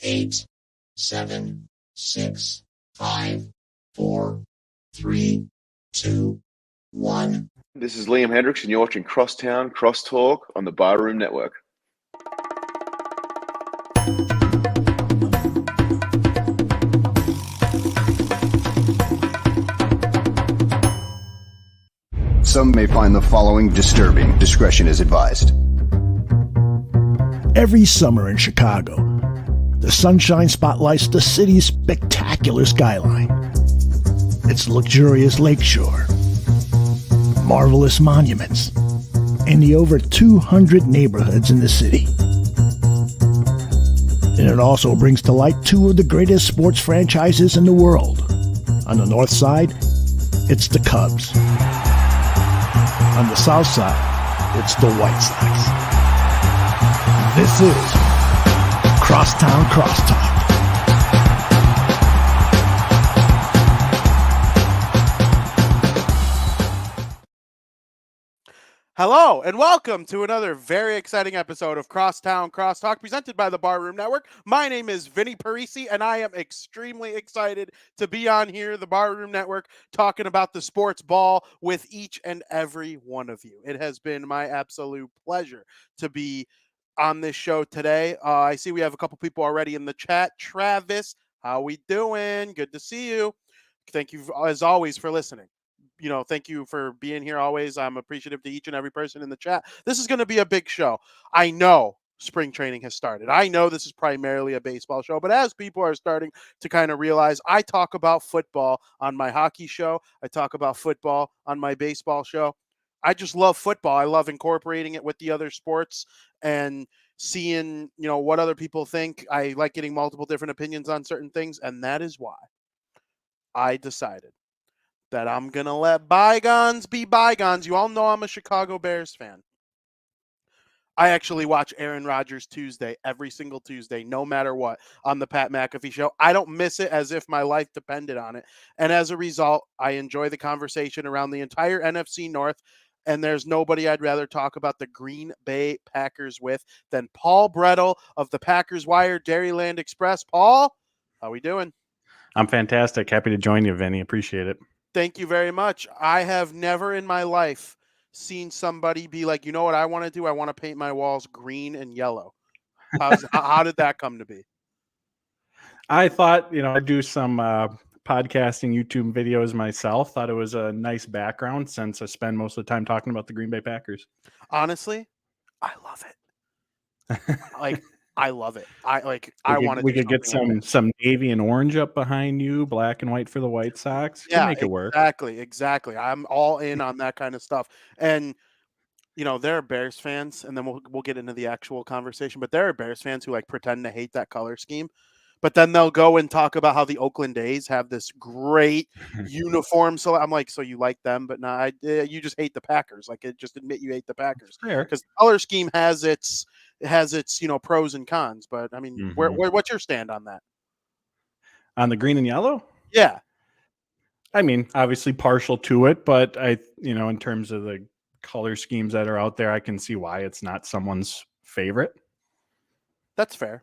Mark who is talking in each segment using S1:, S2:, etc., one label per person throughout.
S1: 8, 7, 6, 5, 4, 3, 2, 1.
S2: This is Liam Hendricks, and you're watching Crosstown Crosstalk on the Barroom Network.
S3: Some may find the following disturbing. Discretion is advised.
S4: Every summer in Chicago, the sunshine spotlights the city's spectacular skyline. Its luxurious lakeshore, marvelous monuments, and the over 200 neighborhoods in the city. And it also brings to light two of the greatest sports franchises in the world. On the north side, it's the Cubs. On the south side, it's the White Sox. This is Crosstown Crosstalk.
S5: Hello and welcome to another very exciting episode of Crosstown Crosstalk presented by the Barroom Network. My name is Vinnie Parise and I am extremely excited to be on here, the Barroom Network, talking about the sports ball with each and every one of you. It has been my absolute pleasure to be on this show today. I see we have a couple people already in the chat. Travis, how we doing? Good to see you. Thank you as always for listening. Thank you for being here always. I'm appreciative to each and every person in the chat. This is going to be a big show. I know spring training has started. I know this is primarily a baseball show, but as people are starting to kind of realize, I talk about football on my hockey show. I talk about football on my baseball show. I just love football. I love incorporating it with the other sports and seeing, what other people think. I like getting multiple different opinions on certain things, and that is why I decided that I'm going to let bygones be bygones. You all know I'm a Chicago Bears fan. I actually watch Aaron Rodgers Tuesday, every single Tuesday, no matter what, on the Pat McAfee show. I don't miss it as if my life depended on it. And as a result, I enjoy the conversation around the entire NFC North. And there's nobody I'd rather talk about the Green Bay Packers with than Paul Brettel of the Packers Wire Dairyland Express. Paul, how we doing?
S6: I'm fantastic. Happy to join you, Vinny. Appreciate it.
S5: Thank you very much. I have never in my life seen somebody be like, you know what I want to do? I want to paint my walls green and yellow. How did that come to be?
S6: I thought, I'd do some podcasting, YouTube videos myself. Thought it was a nice background since I spend most of the time talking about the Green Bay Packers.
S5: Honestly, I love it. I love it. We
S6: could get some navy and orange up behind you, black and white for the White Sox.
S5: Yeah,
S6: make it work.
S5: Exactly. I'm all in on that kind of stuff. And there are Bears fans, and then we'll get into the actual conversation. But there are Bears fans who pretend to hate that color scheme, but then they'll go and talk about how the Oakland A's have this great uniform. So I'm like, so you like them, but no, you just hate the Packers. Just admit you hate the Packers because the color scheme has its pros and cons. But I mean, what's your stand on that?
S6: On the green and yellow?
S5: Yeah.
S6: I mean, obviously partial to it, but in terms of the color schemes that are out there, I can see why it's not someone's favorite.
S5: That's fair.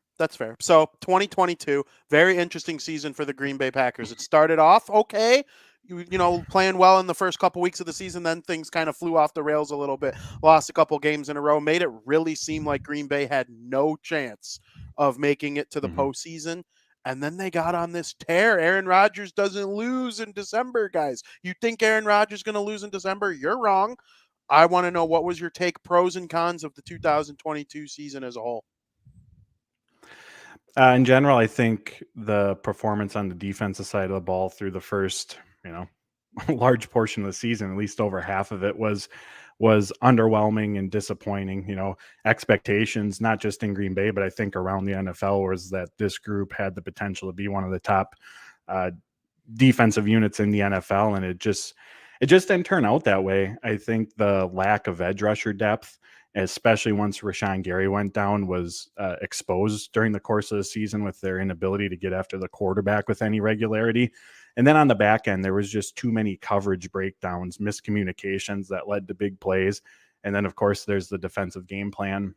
S5: So 2022, very interesting season for the Green Bay Packers. It started off okay, playing well in the first couple weeks of the season. Then things kind of flew off the rails a little bit. Lost a couple games in a row. Made it really seem like Green Bay had no chance of making it to the postseason. And then they got on this tear. Aaron Rodgers doesn't lose in December, guys. You think Aaron Rodgers is going to lose in December? You're wrong. I want to know, what was your take, pros and cons of the 2022 season as a whole?
S6: In general, I think the performance on the defensive side of the ball through the first, large portion of the season, at least over half of it, was underwhelming and disappointing. Expectations, not just in Green Bay, but I think around the NFL, was that this group had the potential to be one of the top defensive units in the NFL, and it just didn't turn out that way. I think the lack of edge rusher depth, especially once Rashawn Gary went down, was exposed during the course of the season with their inability to get after the quarterback with any regularity. And then on the back end, there was just too many coverage breakdowns, miscommunications that led to big plays. And then, of course, there's the defensive game plan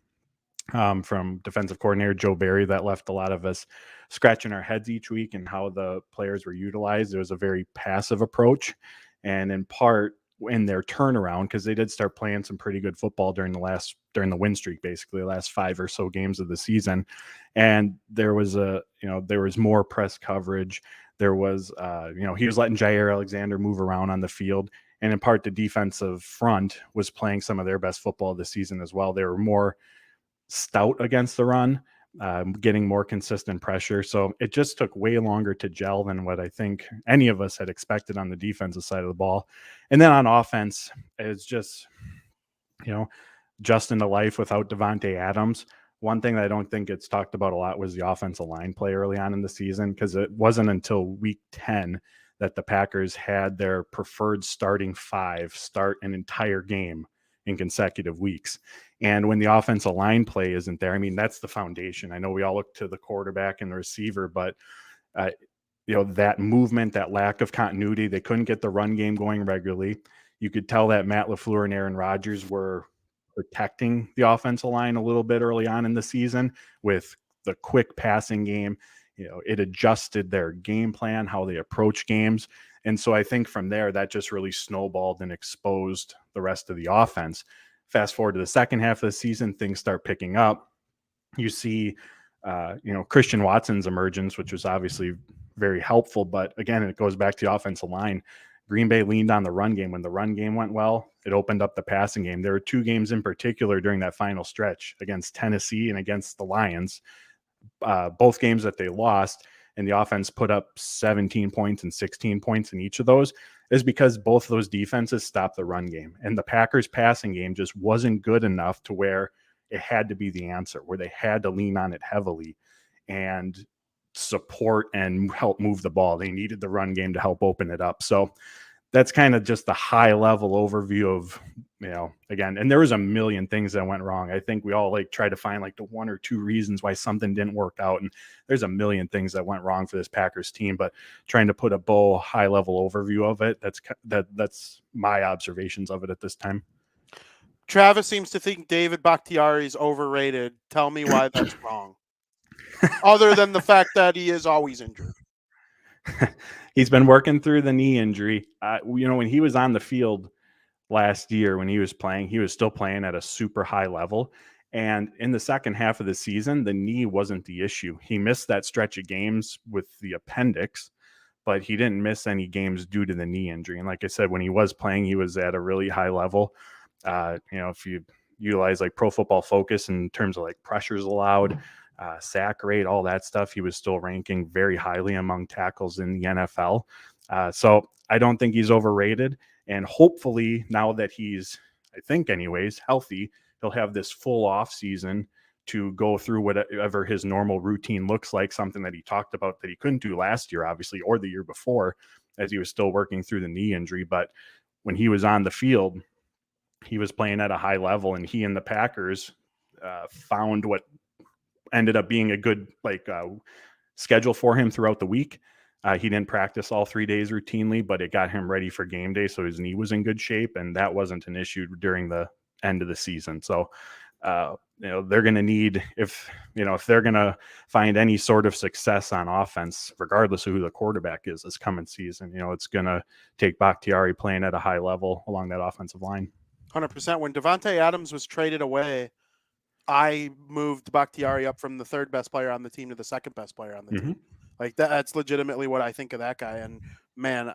S6: from defensive coordinator Joe Barry that left a lot of us scratching our heads each week and how the players were utilized. It was a very passive approach, and in part in their turnaround, because they did start playing some pretty good football during the win streak, basically the last 5 or so games of the season. And there was more press coverage. There was, he was letting Jair Alexander move around on the field. And in part, the defensive front was playing some of their best football this season as well. They were more stout against the run, getting more consistent pressure. So it just took way longer to gel than what I think any of us had expected on the defensive side of the ball. And then on offense, it's just, just into life without Devontae Adams. One thing that I don't think gets talked about a lot was the offensive line play early on in the season, because it wasn't until week 10 that the Packers had their preferred starting 5 start an entire game in consecutive weeks. And when the offensive line play isn't there, I mean, that's the foundation. I know we all look to the quarterback and the receiver, but that movement, that lack of continuity, they couldn't get the run game going regularly. You could tell that Matt LaFleur and Aaron Rodgers were protecting the offensive line a little bit early on in the season with the quick passing game. It adjusted their game plan, how they approach games. And so I think from there, that just really snowballed and exposed the rest of the offense. Fast forward to the second half of the season, things start picking up. You see, Christian Watson's emergence, which was obviously very helpful. But again, it goes back to the offensive line. Green Bay leaned on the run game. When the run game went well, it opened up the passing game. There were 2 games in particular during that final stretch against Tennessee and against the Lions, both games that they lost, and the offense put up 17 points and 16 points in each of those, is because both of those defenses stopped the run game. And the Packers passing game just wasn't good enough to where it had to be the answer, where they had to lean on it heavily and support and help move the ball. They needed the run game to help open it up. So that's kind of just the high level overview of, again, and there was a million things that went wrong. I think we all try to find the 1 or 2 reasons why something didn't work out. And there's a million things that went wrong for this Packers team, but trying to put a high level overview of it, that's my observations of it at this time.
S5: Travis seems to think David Bakhtiari is overrated. Tell me why that's wrong. Other than the fact that he is always injured.
S6: He's been working through the knee injury. When he was on the field last year, when he was still playing at a super high level. And in the second half of the season, the knee wasn't the issue. He missed that stretch of games with the appendix, but he didn't miss any games due to the knee injury. And like I said, when he was playing, he was at a really high level. If you utilize Pro Football Focus in terms of pressures allowed, sack rate, all that stuff, he was still ranking very highly among tackles in the NFL. So I don't think he's overrated. And hopefully now that he's, I think anyways, healthy, he'll have this full off season to go through whatever his normal routine looks like, something that he talked about that he couldn't do last year, obviously, or the year before, as he was still working through the knee injury. But when he was on the field, he was playing at a high level, and he and the Packers found what ended up being a good schedule for him throughout the week. He didn't practice all 3 days routinely, but it got him ready for game day, so his knee was in good shape, and that wasn't an issue during the end of the season. So they're going to need, if they're going to find any sort of success on offense, regardless of who the quarterback is this coming season, it's going to take Bakhtiari playing at a high level along that offensive line.
S5: 100%. When Devontae Adams was traded away, I moved Bakhtiari up from the 3rd best player on the team to the 2nd best player on the team. That's legitimately what I think of that guy. And man,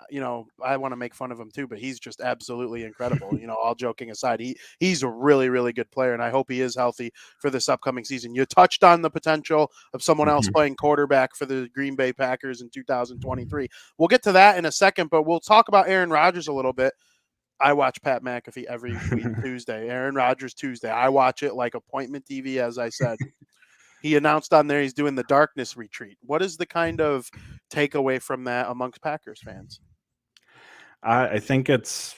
S5: I want to make fun of him too, but he's just absolutely incredible. All joking aside, he's a really, really good player, and I hope he is healthy for this upcoming season. You touched on the potential of someone else playing quarterback for the Green Bay Packers in 2023. We'll get to that in a second, but we'll talk about Aaron Rodgers a little bit. I watch Pat McAfee every week Tuesday, Aaron Rodgers Tuesday. I watch it like appointment TV, as I said. He announced on there he's doing the darkness retreat. What is the kind of takeaway from that amongst Packers fans?
S6: I think it's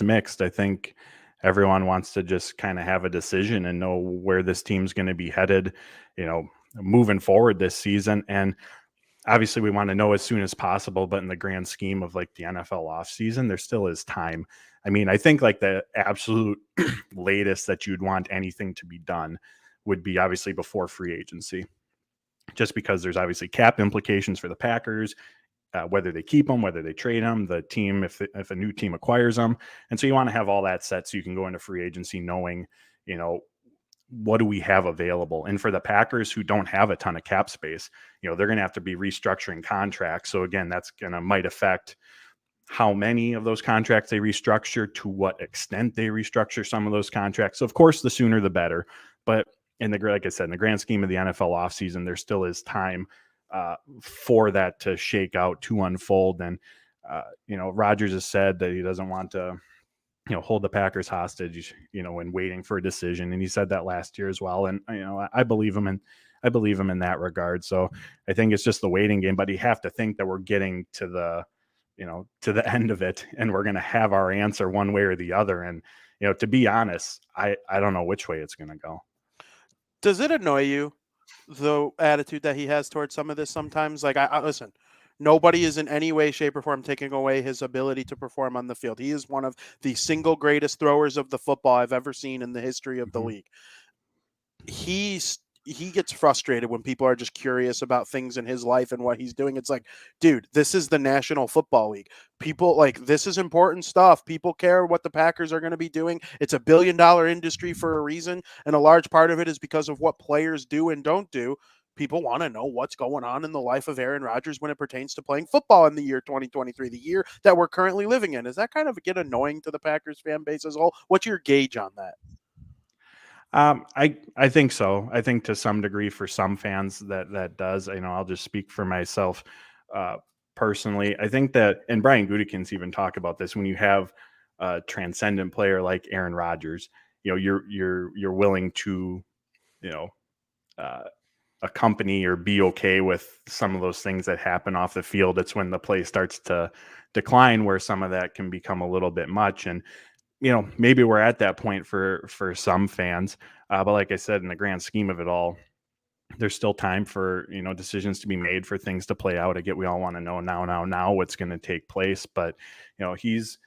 S6: mixed. I think everyone wants to just kind of have a decision and know where this team's going to be headed, moving forward this season. And obviously we want to know as soon as possible, but in the grand scheme of the NFL offseason, there still is time. I mean, I think the absolute latest that you'd want anything to be done would be obviously before free agency, just because there's obviously cap implications for the Packers, whether they keep them, whether they trade them, the team, if a new team acquires them. And so you want to have all that set so you can go into free agency knowing, what do we have available? And for the Packers who don't have a ton of cap space, they're going to have to be restructuring contracts. So again, that's might affect how many of those contracts they restructure, to what extent they restructure some of those contracts. So of course, the sooner the better. But like I said, in the grand scheme of the NFL offseason, there still is time for that to shake out, to unfold. And, Rodgers has said that he doesn't want to, hold the Packers hostage, when waiting for a decision. And he said that last year as well. And, I believe him, and I believe him in that regard. So I think it's just the waiting game, but you have to think that we're getting to the end of it, and we're going to have our answer one way or the other. And, to be honest, I don't know which way it's going to go.
S5: Does it annoy you, the attitude that he has towards some of this sometimes? Like, I listen, nobody is in any way, shape, or form taking away his ability to perform on the field. He is one of the single greatest throwers of the football I've ever seen in the history of the league. He gets frustrated when people are just curious about things in his life and what he's doing. It's like, dude, this is the National Football League. People, like, this is important stuff. People care what the Packers are going to be doing. It's a billion-dollar industry for a reason, and a large part of it is because of what players do and don't do. People want to know what's going on in the life of Aaron Rodgers when it pertains to playing football in the year 2023, the year that we're currently living in. Does that kind of get annoying to the Packers fan base as a whole? What's your gauge on that?
S6: I think so. I think to some degree for some fans that does. I'll just speak for myself personally. I think that, and Brian Gutekunst even talked about this, when you have a transcendent player like Aaron Rodgers, you're willing to accompany or be okay with some of those things that happen off the field. It's when the play starts to decline where some of that can become a little bit much. And maybe we're at that point for some fans. But like I said, in the grand scheme of it all, there's still time for, decisions to be made, for things to play out. I get we all want to know now what's going to take place. But, he's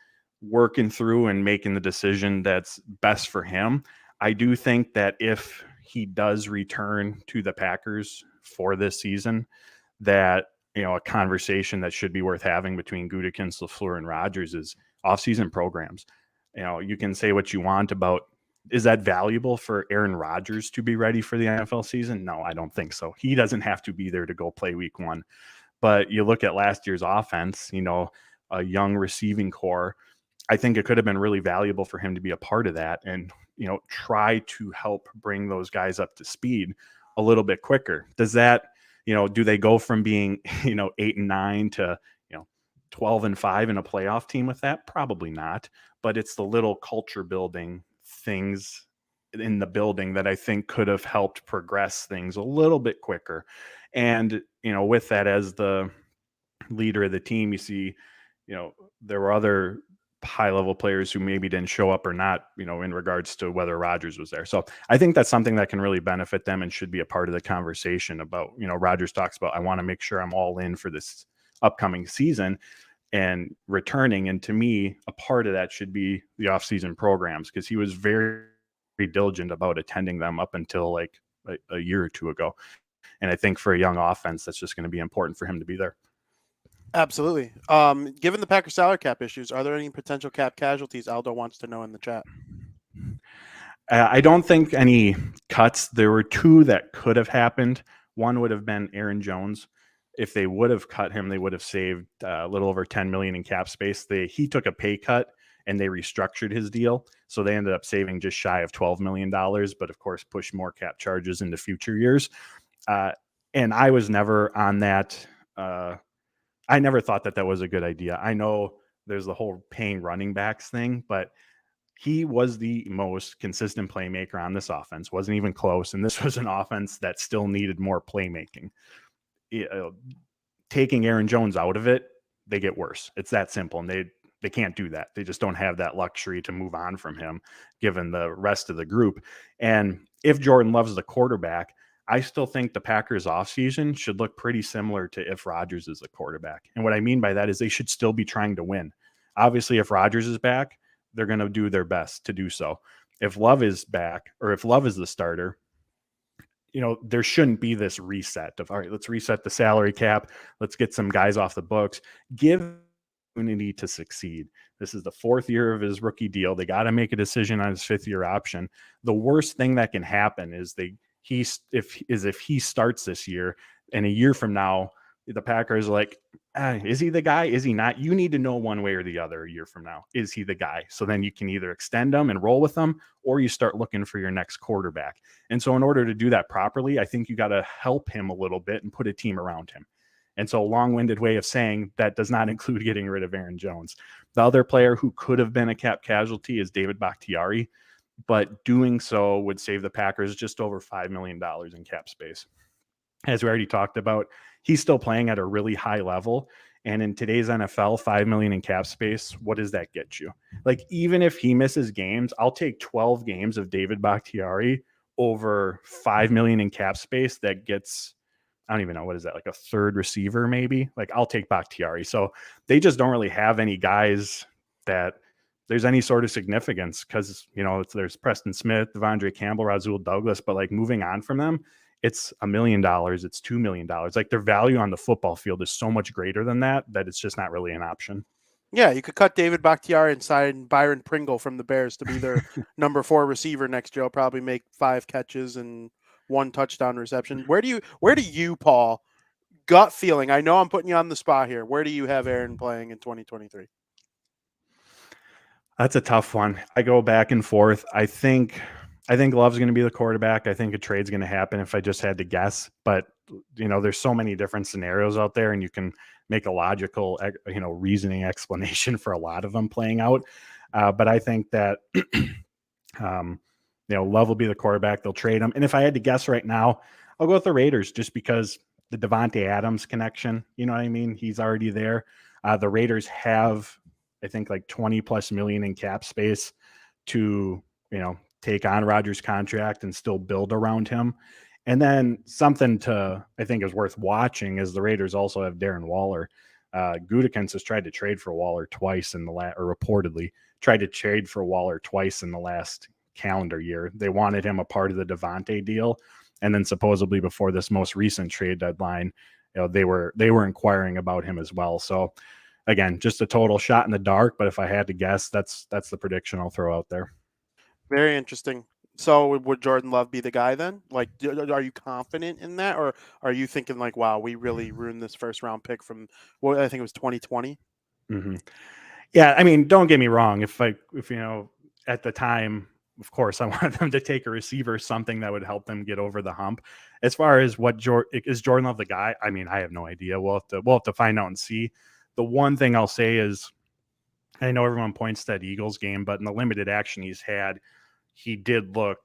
S6: working through and making the decision that's best for him. I do think that if he does return to the Packers for this season, that, a conversation that should be worth having between Gutekunst, LaFleur, and Rodgers is offseason programs. You can say what you want about, is that valuable for Aaron Rodgers to be ready for the NFL season? No, I don't think so. He doesn't have to be there to go play week 1. But you look at last year's offense, a young receiving core. I think it could have been really valuable for him to be a part of that and, try to help bring those guys up to speed a little bit quicker. Does that, do they go from being, 8-9 to, 12-5 in a playoff team with that? Probably not. But it's the little culture building things in the building that I think could have helped progress things a little bit quicker. And, with that as the leader of the team, you see, there were other high-level players who maybe didn't show up or not, in regards to whether Rodgers was there. So I think that's something that can really benefit them and should be a part of the conversation about, Rodgers talks about, I want to make sure I'm all in for this upcoming season and returning. And to me, a part of that should be the offseason programs, because he was very, very diligent about attending them up until like a year or two ago. And I think for a young offense, that's just going to be important for him to be there.
S5: Absolutely. Given the Packers salary cap issues, are there any potential cap casualties? Aldo wants to know in the chat.
S6: I don't think any cuts. There were 2 that could have happened. One would have been Aaron Jones. If they would have cut him, they would have saved a little over $10 million in cap space. He took a pay cut and they restructured his deal. So they ended up saving just shy of $12 million, but of course pushed more cap charges into future years. And I was never on that. I never thought that was a good idea. I know there's the whole paying running backs thing, but he was the most consistent playmaker on this offense. Wasn't even close. And this was an offense that still needed more playmaking. Taking Aaron Jones out of it, they get worse. It's that simple. And they can't do that. They just don't have that luxury to move on from him, given the rest of the group. And if Jordan Love's the quarterback, I still think the Packers offseason should look pretty similar to if Rodgers is the quarterback. And what I mean by that is they should still be trying to win. Obviously, if Rodgers is back, they're going to do their best to do so. If Love is back, or if Love is the starter, there shouldn't be this reset of, all right, let's reset the salary cap. Let's get some guys off the books. Give opportunity to succeed. This is the 4th year of his rookie deal. They got to make a decision on his 5th year option. The worst thing that can happen is if he starts this year, and a year from now, the Packers are like, is he the guy? Is he not? You need to know one way or the other a year from now. Is he the guy? So then you can either extend him and roll with him, or you start looking for your next quarterback. And so in order to do that properly, I think you got to help him a little bit and put a team around him. And so a long-winded way of saying that does not include getting rid of Aaron Jones. The other player who could have been a cap casualty is David Bakhtiari, but doing so would save the Packers just over $5 million in cap space. As we already talked about, he's still playing at a really high level. And in today's NFL, $5 million in cap space, what does that get you? Like, even if he misses games, I'll take 12 games of David Bakhtiari over $5 million in cap space. That gets, I don't even know, what is that, like a third receiver maybe? Like, I'll take Bakhtiari. So they just don't really have any guys that there's any sort of significance, because, there's Preston Smith, Devondre Campbell, Rasul Douglas, but like moving on from them, it's $1 million, it's $2 million. Like, their value on the football field is so much greater than that it's just not really an option.
S5: Yeah, you could cut David Bakhtiari and sign Byron Pringle from the Bears to be their number 4 receiver next year. He'll probably make 5 catches and 1 touchdown reception. Where do you, Paul, gut feeling? I know I'm putting you on the spot here. Where do you have Aaron playing in 2023?
S6: That's a tough one. I go back and forth. I think Love's going to be the quarterback. I think a trade's going to happen if I just had to guess. But, there's so many different scenarios out there, and you can make a logical, reasoning explanation for a lot of them playing out. But I think that, Love will be the quarterback. They'll trade him. And if I had to guess right now, I'll go with the Raiders, just because the Devontae Adams connection, you know what I mean? He's already there. The Raiders have, I think, like 20 plus million in cap space to, take on Rodgers' contract and still build around him. And then something I think is worth watching is the Raiders also have Darren Waller. Gutekunst has tried to trade for Waller twice or reportedly tried to trade for Waller twice in the last calendar year. They wanted him a part of the Devontae deal. And then supposedly before this most recent trade deadline, they were inquiring about him as well. So again, just a total shot in the dark. But if I had to guess, that's the prediction I'll throw out there.
S5: Very interesting. So would Jordan Love be the guy then? Like, are you confident in that? Or are you thinking like, wow, we really ruined this first round pick from what I think it was 2020?
S6: Mm-hmm. Yeah. I mean, don't get me wrong. If at the time, of course, I wanted them to take a receiver, something that would help them get over the hump. As far as is Jordan Love the guy? I mean, I have no idea. We'll have to find out and see. The one thing I'll say is, I know everyone points to that Eagles game, but in the limited action he's had, he did look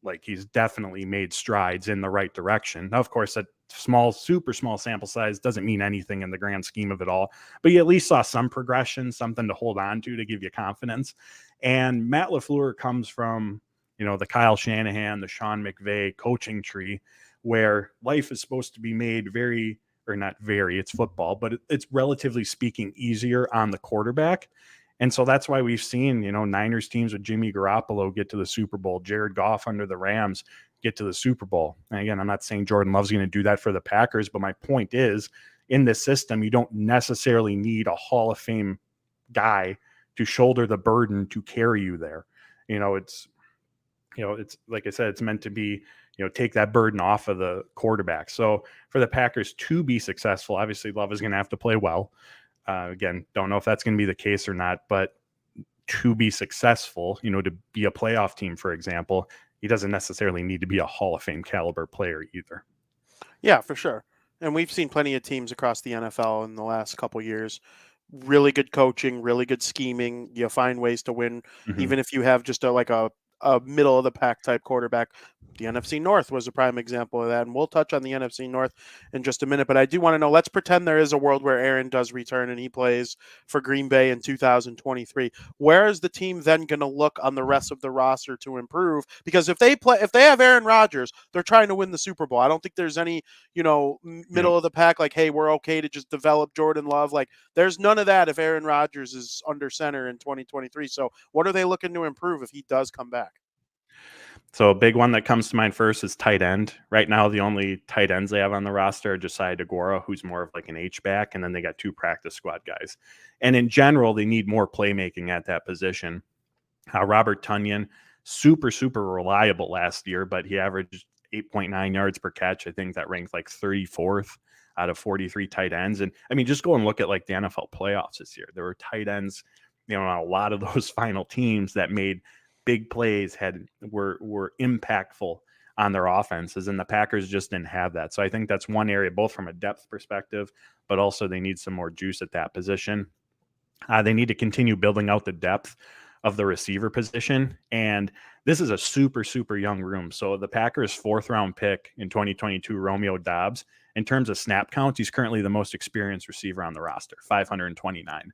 S6: like he's definitely made strides in the right direction. Now, of course, that super small sample size doesn't mean anything in the grand scheme of it all, but you at least saw some progression, something to hold on to give you confidence. And Matt LaFleur comes from, the Kyle Shanahan, the Sean McVay coaching tree, where life is supposed to be made it's football, but it's relatively speaking easier on the quarterback. And so that's why we've seen, Niners teams with Jimmy Garoppolo get to the Super Bowl, Jared Goff under the Rams get to the Super Bowl. And again, I'm not saying Jordan Love's going to do that for the Packers, but my point is, in this system, you don't necessarily need a Hall of Fame guy to shoulder the burden to carry you there. It's like I said, it's meant to be, take that burden off of the quarterback. So for the Packers to be successful, obviously Love is going to have to play well. Again, don't know if that's going to be the case or not, but to be successful, to be a playoff team, for example, he doesn't necessarily need to be a Hall of Fame caliber player either.
S5: Yeah, for sure. And we've seen plenty of teams across the NFL in the last couple years. Really good coaching, really good scheming. You find ways to win, even if you have just a middle of the pack type quarterback. The NFC North was a prime example of that, and we'll touch on the NFC North in just a minute. But I do want to know, let's pretend there is a world where Aaron does return and he plays for Green Bay in 2023. Where is the team then going to look on the rest of the roster to improve? Because if they have Aaron Rodgers, they're trying to win the Super Bowl. I don't think there's any, middle of the pack like, hey, we're okay to just develop Jordan Love. Like, there's none of that if Aaron Rodgers is under center in 2023. So what are they looking to improve if he does come back?
S6: So a big one that comes to mind first is tight end. Right now, the only tight ends they have on the roster are Josiah DeGuara, who's more of like an H-back, and then they got 2 practice squad guys. And in general, they need more playmaking at that position. Robert Tonyan, super, super reliable last year, but he averaged 8.9 yards per catch. I think that ranked like 34th out of 43 tight ends. And I mean, just go and look at like the NFL playoffs this year. There were tight ends, on a lot of those final teams that made big plays, were impactful on their offenses, and the Packers just didn't have that. So I think that's one area, both from a depth perspective, but also they need some more juice at that position. They need to continue building out the depth of the receiver position. And this is a super, super young room. So the Packers' 4th round pick in 2022, Romeo Doubs, in terms of snap count, he's currently the most experienced receiver on the roster, 529.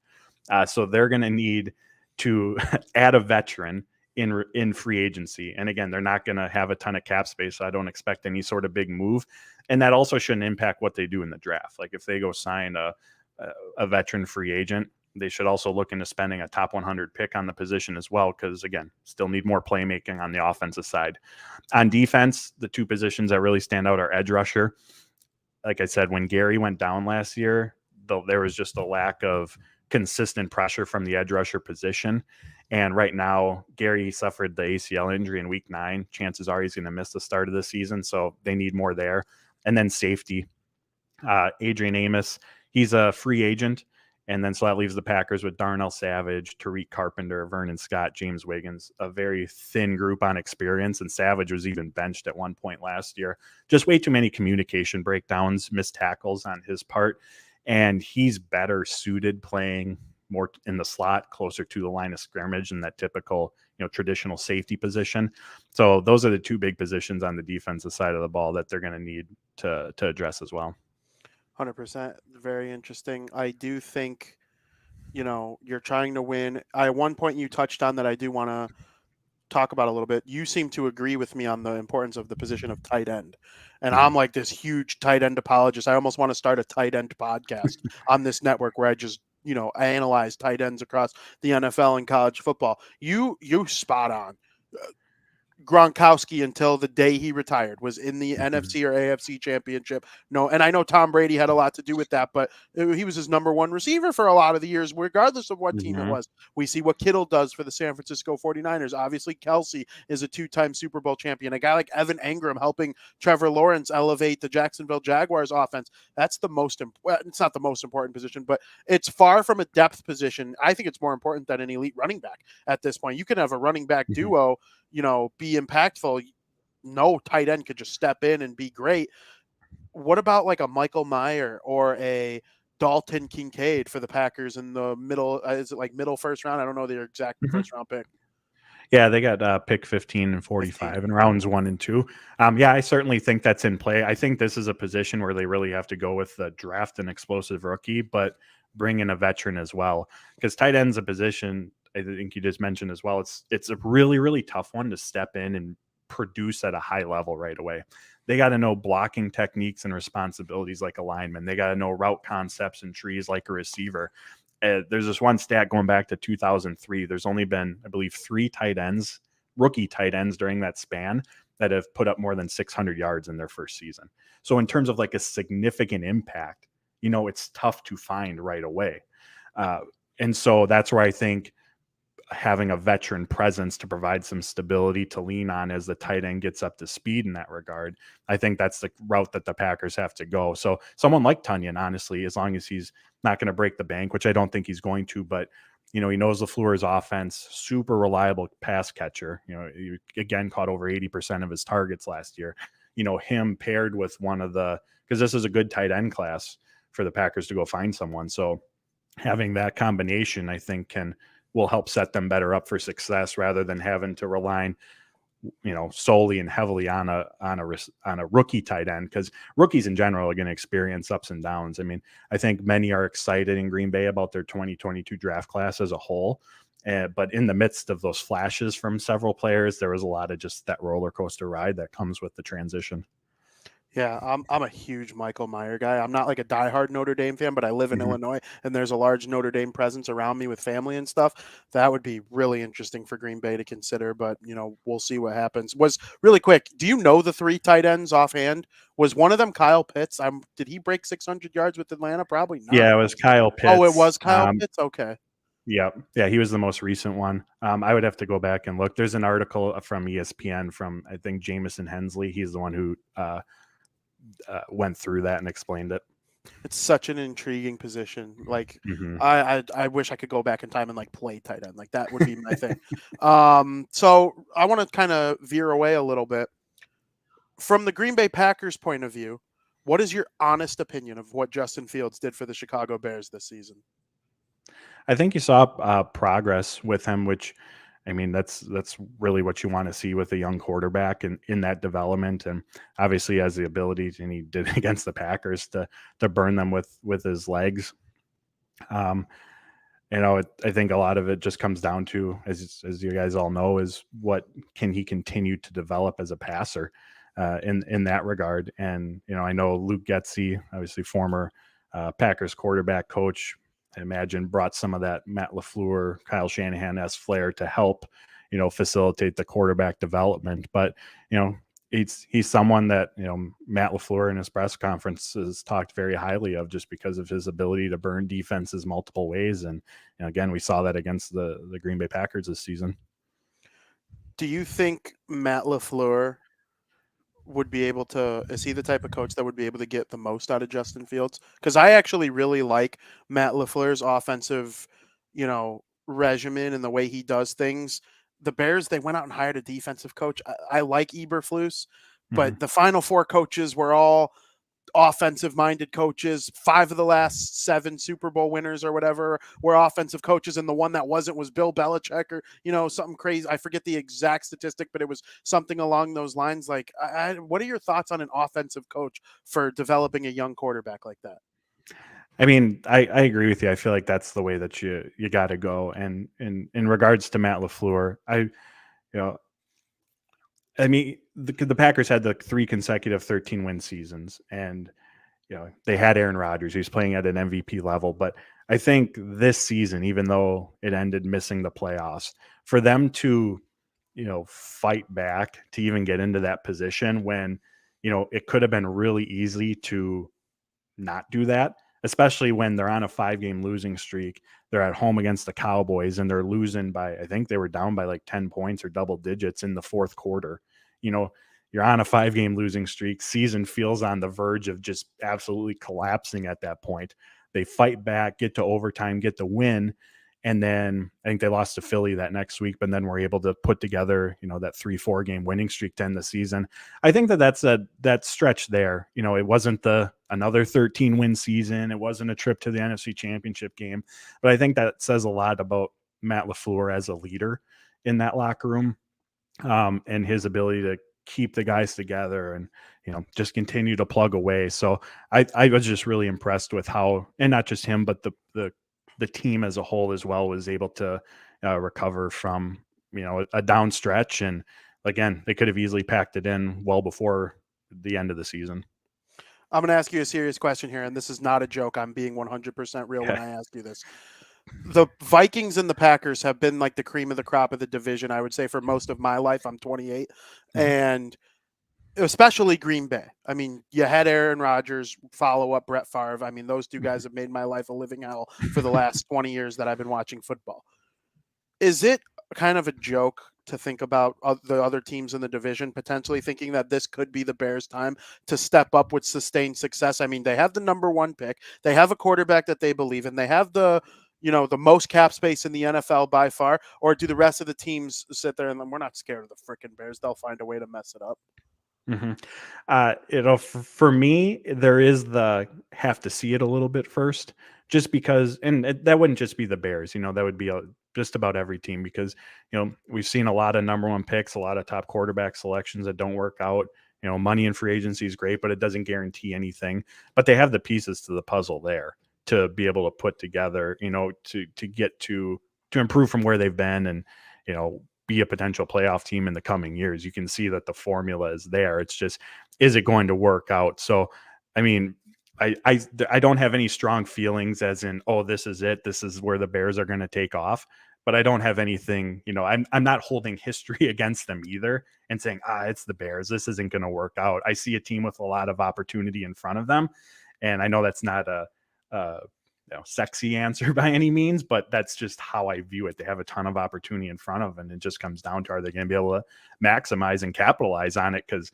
S6: So they're going to need to add a veteran in free agency. And again, they're not going to have a ton of cap space, so I don't expect any sort of big move. And that also shouldn't impact what they do in the draft. Like if they go sign a veteran free agent, they should also look into spending a top 100 pick on the position as well, because again, still need more playmaking on the offensive side. On defense, the 2 positions that really stand out are edge rusher. Like I said, when Gary went down last year, there was just a lack of consistent pressure from the edge rusher position. And right now, Gary suffered the ACL injury in week 9. Chances are he's going to miss the start of the season, so they need more there. And then safety, Adrian Amos, he's a free agent. And then so that leaves the Packers with Darnell Savage, Tariq Carpenter, Vernon Scott, James Wiggins, a very thin group on experience. And Savage was even benched at one point last year. Just way too many communication breakdowns, missed tackles on his part. And he's better suited playing more in the slot, closer to the line of scrimmage in that typical, traditional safety position. So those are the 2 big positions on the defensive side of the ball that they're going to need to address as well.
S5: 100%. Very interesting. I do think, you're trying to win. One point you touched on that I do want to talk about a little bit. You seem to agree with me on the importance of the position of tight end. And I'm like this huge tight end apologist. I almost want to start a tight end podcast on this network where I just, I analyze tight ends across the NFL and college football. You spot on. Gronkowski, until the day he retired, was in the NFC or AFC championship. No, and I know Tom Brady had a lot to do with that, but he was his number 1 receiver for a lot of the years, regardless of what team it was. We see what Kittle does for the San Francisco 49ers. Obviously, Kelsey is a 2-time Super Bowl champion. A guy like Evan Engram helping Trevor Lawrence elevate the Jacksonville Jaguars offense. That's the most important. It's not the most important position, but it's far from a depth position. I think it's more important than an elite running back at this point. You can have a running back duo, be impactful. No tight end could just step in and be great. What about like a Michael Mayer or a Dalton Kincaid for the Packers in the middle? Is it like middle first round? I don't know their exact first round pick.
S6: Yeah, they got pick 15 and 45 in rounds 1 and 2. Yeah, I certainly think that's in play. I think this is a position where they really have to go with the draft an explosive rookie, but bring in a veteran as well, because tight end's a position I think you just mentioned as well. It's a really, really tough one to step in and produce at a high level right away. They got to know blocking techniques and responsibilities like a lineman. They got to know route concepts and trees like a receiver. There's this one stat going back to 2003. There's only been, I believe, 3 tight ends, rookie tight ends during that span that have put up more than 600 yards in their first season. So in terms of like a significant impact, it's tough to find right away. And so that's where I think having a veteran presence to provide some stability to lean on as the tight end gets up to speed in that regard, I think that's the route that the Packers have to go. So someone like Tonyan, honestly, as long as he's not going to break the bank, which I don't think he's going to, but he knows LaFleur's offense, super reliable pass catcher. He again caught over 80% of his targets last year. Him paired with because this is a good tight end class for the Packers to go find someone. So having that combination, I think will help set them better up for success rather than having to rely, solely and heavily on a rookie tight end, because rookies in general are going to experience ups and downs. I mean, I think many are excited in Green Bay about their 2022 draft class as a whole. But in the midst of those flashes from several players, there was a lot of just that roller coaster ride that comes with the transition.
S5: Yeah, I'm a huge Michael Meyer guy. I'm not like a diehard Notre Dame fan, but I live in
S6: Mhm.
S5: Illinois, and there's a large Notre Dame presence around me with family and stuff. That would be really interesting for Green Bay to consider, but we'll see what happens. Was really quick. Do you know the three tight ends offhand? Was one of them Kyle Pitts? Did he break 600 yards with Atlanta? Probably not.
S6: Yeah, it was Kyle
S5: Oh, it
S6: Pitts.
S5: was Kyle Pitts. Okay.
S6: Yeah, he was the most recent one. I would have to go back and look. There's an article from ESPN from I think Jamison Hensley. He's the one who went through that and explained it.
S5: It's such an intriguing position. Like,
S6: Mhm.
S5: I wish I could go back in time and like play tight end. Like that would be my thing. So I want to kind of veer away a little bit from the Green Bay Packers point of view. What is your honest opinion of what Justin Fields did for the Chicago Bears this season?
S6: I think you saw progress with him, which, I mean, that's really what you want to see with a young quarterback and in that development. And obviously, he has the ability, and he did against the Packers to burn them with his legs. I think a lot of it just comes down to, as you guys all know, is what can he continue to develop as a passer in that regard. And I know Luke Getsy, obviously former Packers quarterback coach, I imagine brought some of that Matt LaFleur, Kyle Shanahan-esque flair to help, facilitate the quarterback development. But, he's someone that, Matt LaFleur in his press conferences talked very highly of just because of his ability to burn defenses multiple ways. And again, we saw that against the Green Bay Packers this season.
S5: Do you think Matt LaFleur would be able to, is he the type of coach that would be able to get the most out of Justin Fields? Because I actually really like Matt LaFleur's offensive, regimen and the way he does things. The Bears, they went out and hired a defensive coach. I like Eberflus, but the final four coaches were all offensive-minded coaches. 5 of the last 7 Super Bowl winners or whatever were offensive coaches, and the one that wasn't was Bill Belichick or something crazy. I forget the exact statistic, but it was something along those lines. Like, what are your thoughts on an offensive coach for developing a young quarterback like that?
S6: I mean, I agree with you. I feel like that's the way that you got to go. And in regards to Matt LaFleur, I mean, the Packers had the 3 consecutive 13-win seasons, and they had Aaron Rodgers, who's playing at an MVP level. But I think this season, even though it ended missing the playoffs, for them to fight back to even get into that position when it could have been really easy to not do that, especially when they're on a 5-game losing streak. They're at home against the Cowboys and they're losing by, I think they were down by like 10 points or double digits in the fourth quarter. You're on a 5-game losing streak. Season feels on the verge of just absolutely collapsing at that point. They fight back, get to overtime, get the win. And then I think they lost to Philly that next week, but then were able to put together, that 3-4 game winning streak to end the season. I think that's that stretch there. It wasn't another 13-win season. It wasn't a trip to the NFC Championship game, but I think that says a lot about Matt LaFleur as a leader in that locker room, and his ability to keep the guys together and just continue to plug away. So I was just really impressed with how, and not just him, but the team as a whole as well was able to recover from a down stretch. And again, they could have easily packed it in well before the end of the season.
S5: I'm going to ask you a serious question here, and this is not a joke. I'm being 100% real when I ask you this. The Vikings and the Packers have been like the cream of the crop of the division, I would say, for most of my life. I'm 28. And especially Green Bay. I mean, you had Aaron Rodgers, follow up Brett Favre. I mean, those two guys have made my life a living hell for the last 20 years that I've been watching football. Is it kind of a joke to think about the other teams in the division potentially thinking that this could be the Bears' time to step up with sustained success? I mean, they have the number 1 pick. They have a quarterback that they believe in. They have the most cap space in the NFL by far. Or do the rest of the teams sit there and we're not scared of the freaking Bears? They'll find a way to mess it up.
S6: For me, there is the have to see it a little bit first, just because, and that wouldn't just be the Bears, that would be just about every team, because, we've seen a lot of number 1 picks, a lot of top quarterback selections that don't work out. Money in free agency is great, but it doesn't guarantee anything. But they have the pieces to the puzzle there to be able to put together, to get to improve from where they've been and, be a potential playoff team in the coming years. You can see that the formula is there. It's just, is it going to work out? So, I mean, I don't have any strong feelings as in, oh, this is it. This is where the Bears are going to take off. But I don't have anything, I'm not holding history against them either and saying, it's the Bears. This isn't going to work out. I see a team with a lot of opportunity in front of them. And I know that's not a sexy answer by any means, but that's just how I view it. They have a ton of opportunity in front of them, and it just comes down to, are they going to be able to maximize and capitalize on it? Because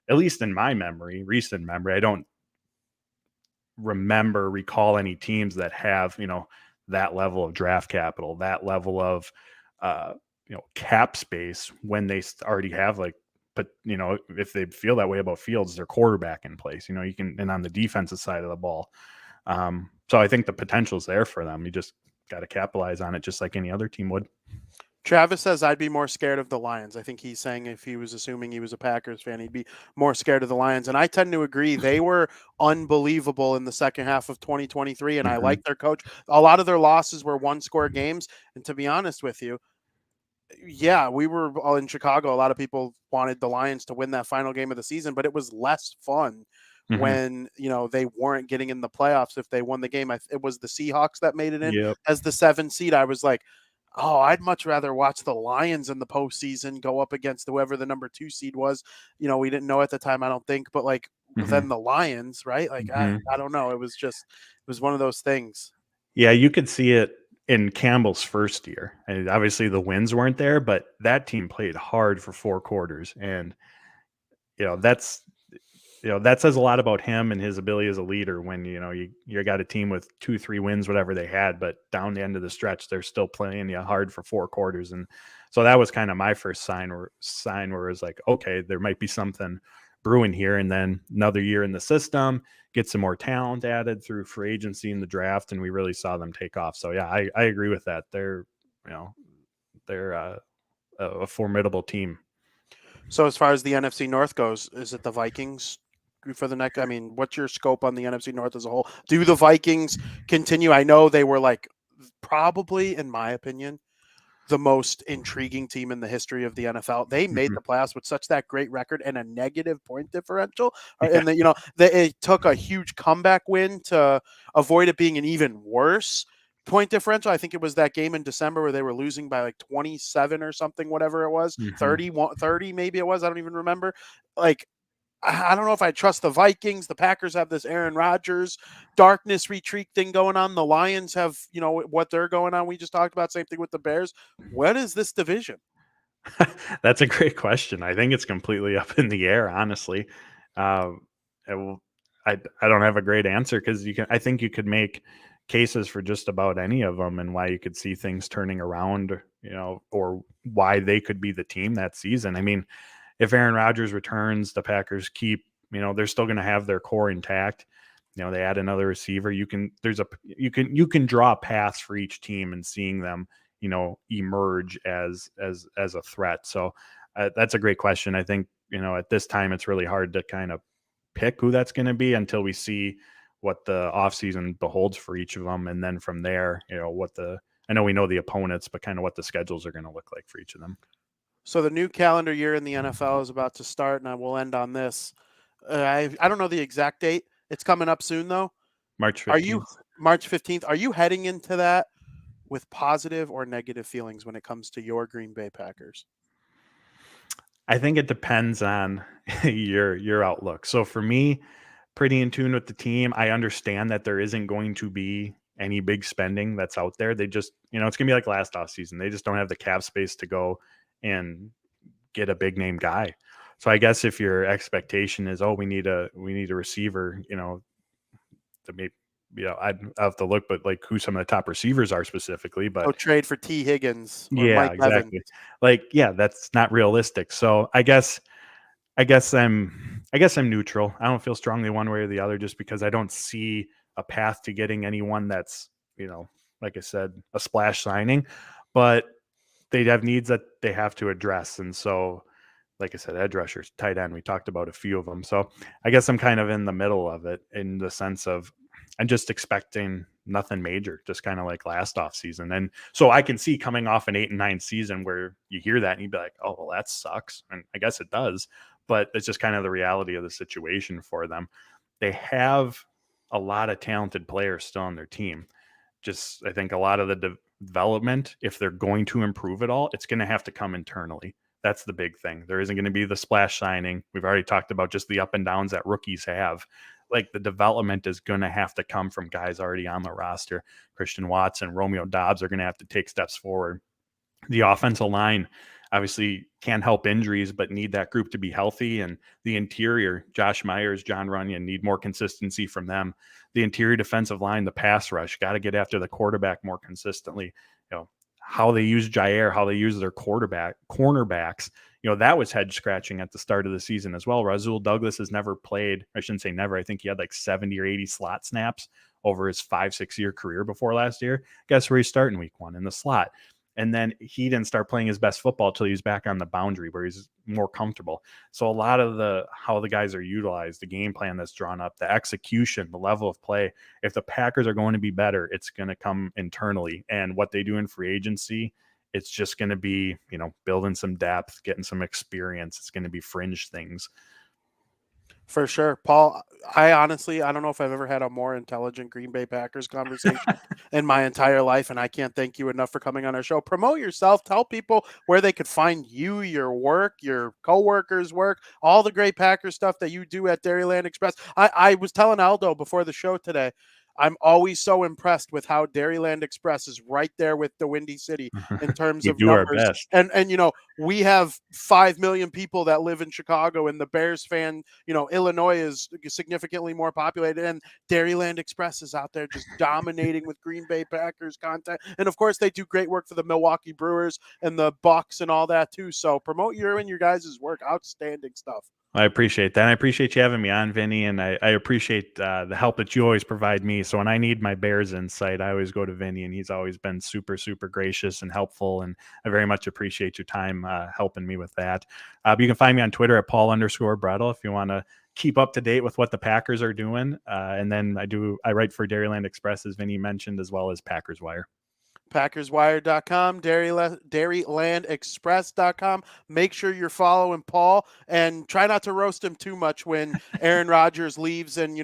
S6: at least in my recent memory, I don't recall any teams that have, that level of draft capital, that level of, cap space when they already have but if they feel that way about Fields, their quarterback in place, and on the defensive side of the ball. So I think the potential is there for them. You just got to capitalize on it just like any other team would.
S5: Travis says I'd be more scared of the Lions. I think he's saying if he was assuming he was a Packers fan, he'd be more scared of the Lions. And I tend to agree. They were unbelievable in the second half of 2023, and I like their coach. A lot of their losses were one-score games. And to be honest with you, yeah, we were all in Chicago. A lot of people wanted the Lions to win that final game of the season, but it was less fun when, they weren't getting in the playoffs. If they won the game, it was the Seahawks that made it in as the 7th seed. I was like, I'd much rather watch the Lions in the postseason go up against whoever the number 2 seed was. We didn't know at the time, I don't think, but then the Lions, right? I don't know. It was one of those things.
S6: Yeah, you could see it in Campbell's first year. And obviously the wins weren't there, but that team played hard for 4 quarters. And, that says a lot about him and his ability as a leader when, you got a team with 2-3 wins, whatever they had, but down the end of the stretch, they're still playing you hard for 4 quarters. And so that was kind of my first sign where it was like, okay, there might be something brewing here. And then another year in the system, get some more talent added through free agency in the draft. And we really saw them take off. So yeah, I agree with that. They're a formidable team.
S5: So as far as the NFC North goes, is it the Vikings for the next? I mean, what's your scope on the NFC North as a whole? Do the Vikings continue? I know they were probably, in my opinion, the most intriguing team in the history of the NFL. They made the playoffs with such that great record and a negative point differential. And it took a huge comeback win to avoid it being an even worse point differential. I think it was that game in December where they were losing by 27 or something, whatever it was, 30 maybe it was. I don't even remember. I don't know if I trust the Vikings. The Packers have this Aaron Rodgers darkness retreat thing going on. The Lions have, what they're going on. We just talked about, same thing with the Bears. What is this division?
S6: That's a great question. I think it's completely up in the air, honestly. I don't have a great answer because I think you could make cases for just about any of them and why you could see things turning around, or why they could be the team that season. I mean, if Aaron Rodgers returns, the Packers keep, they're still going to have their core intact. They add another receiver. You can draw paths for each team and seeing them, emerge as a threat. So that's a great question. I think, at this time, it's really hard to kind of pick who that's going to be until we see what the offseason beholds for each of them. And then from there, I know we know the opponents, but kind of what the schedules are going to look like for each of them.
S5: So the new calendar year in the NFL is about to start, and I will end on this. I don't know the exact date. It's coming up soon, though.
S6: March 15th.
S5: March 15th? Are you heading into that with positive or negative feelings when it comes to your Green Bay Packers?
S6: I think it depends on your outlook. So for me, pretty in tune with the team. I understand that there isn't going to be any big spending that's out there. They just, it's going to be like last offseason. They just don't have the cap space to go and get a big name guy. So I guess if your expectation is, we need a receiver, to maybe, I'd have to look, but who some of the top receivers are specifically, but
S5: trade for T Higgins. Or
S6: yeah,
S5: Mike
S6: exactly. That's not realistic. So I guess I'm neutral. I don't feel strongly one way or the other, just because I don't see a path to getting anyone that's, like I said, a splash signing, but they have needs that they have to address. And so, like I said, edge rushers, tight end, we talked about a few of them. So I guess I'm kind of in the middle of it, in the sense of I'm just expecting nothing major, just kind of like last off season. And so I can see coming off an 8-9 season where you hear that and you'd be like, oh, well, that sucks. And I guess it does. but it's just kind of the reality of the situation for them. They have a lot of talented players still on their team. Just, I think a lot of the development, if they're going to improve at all, it's going to have to come internally. That's the big thing. There isn't going to be the splash signing. We've already talked about just the up and downs that rookies have. Like, the development is going to have to come from guys already on the roster. Christian Watson, Romeo Dobbs are going to have to take steps forward. The offensive line obviously can't help injuries, but need that group to be healthy. And the interior, Josh Myers, John Runyon, need more consistency from them. The interior defensive line, the pass rush, got to get after the quarterback more consistently. How they use Jair, how they use their cornerbacks, that was head scratching at the start of the season as well. Rasul Douglas has never played. I shouldn't say never. I think he had like 70 or 80 slot snaps over his 5-6 year career before last year. Guess where he's starting week 1? In the slot. And then he didn't start playing his best football until he was back on the boundary where he's more comfortable. So a lot of how the guys are utilized, the game plan that's drawn up, the execution, the level of play, if the Packers are going to be better, it's going to come internally. And what they do in free agency, it's just going to be, building some depth, getting some experience. It's going to be fringe things.
S5: For sure. Paul, I don't know if I've ever had a more intelligent Green Bay Packers conversation in my entire life, and I can't thank you enough for coming on our show. Promote yourself. Tell people where they could find you, your work, your coworkers' work, all the great Packers stuff that you do at Dairyland Express. I was telling Aldo before the show today, I'm always so impressed with how Dairyland Express is right there with the Windy City in terms of numbers.
S6: Our best.
S5: And we have 5 million people that live in Chicago, and the Bears fan, Illinois is significantly more populated, and Dairyland Express is out there just dominating with Green Bay Packers content. And of course, they do great work for the Milwaukee Brewers and the Bucks and all that too. So promote your guys' work. Outstanding stuff.
S6: I appreciate that. I appreciate you having me on, Vinny, and I appreciate the help that you always provide me. So when I need my Bears insight, I always go to Vinny, and he's always been super, super gracious and helpful, and I very much appreciate your time helping me with that. You can find me on Twitter at Paul_Brettel if you want to keep up to date with what the Packers are doing. And then I write for Dairyland Express, as Vinny mentioned, as well as Packers Wire.
S5: PackersWire.com, DairylandExpress.com. Make sure you're following Paul, and try not to roast him too much when Aaron Rodgers leaves and,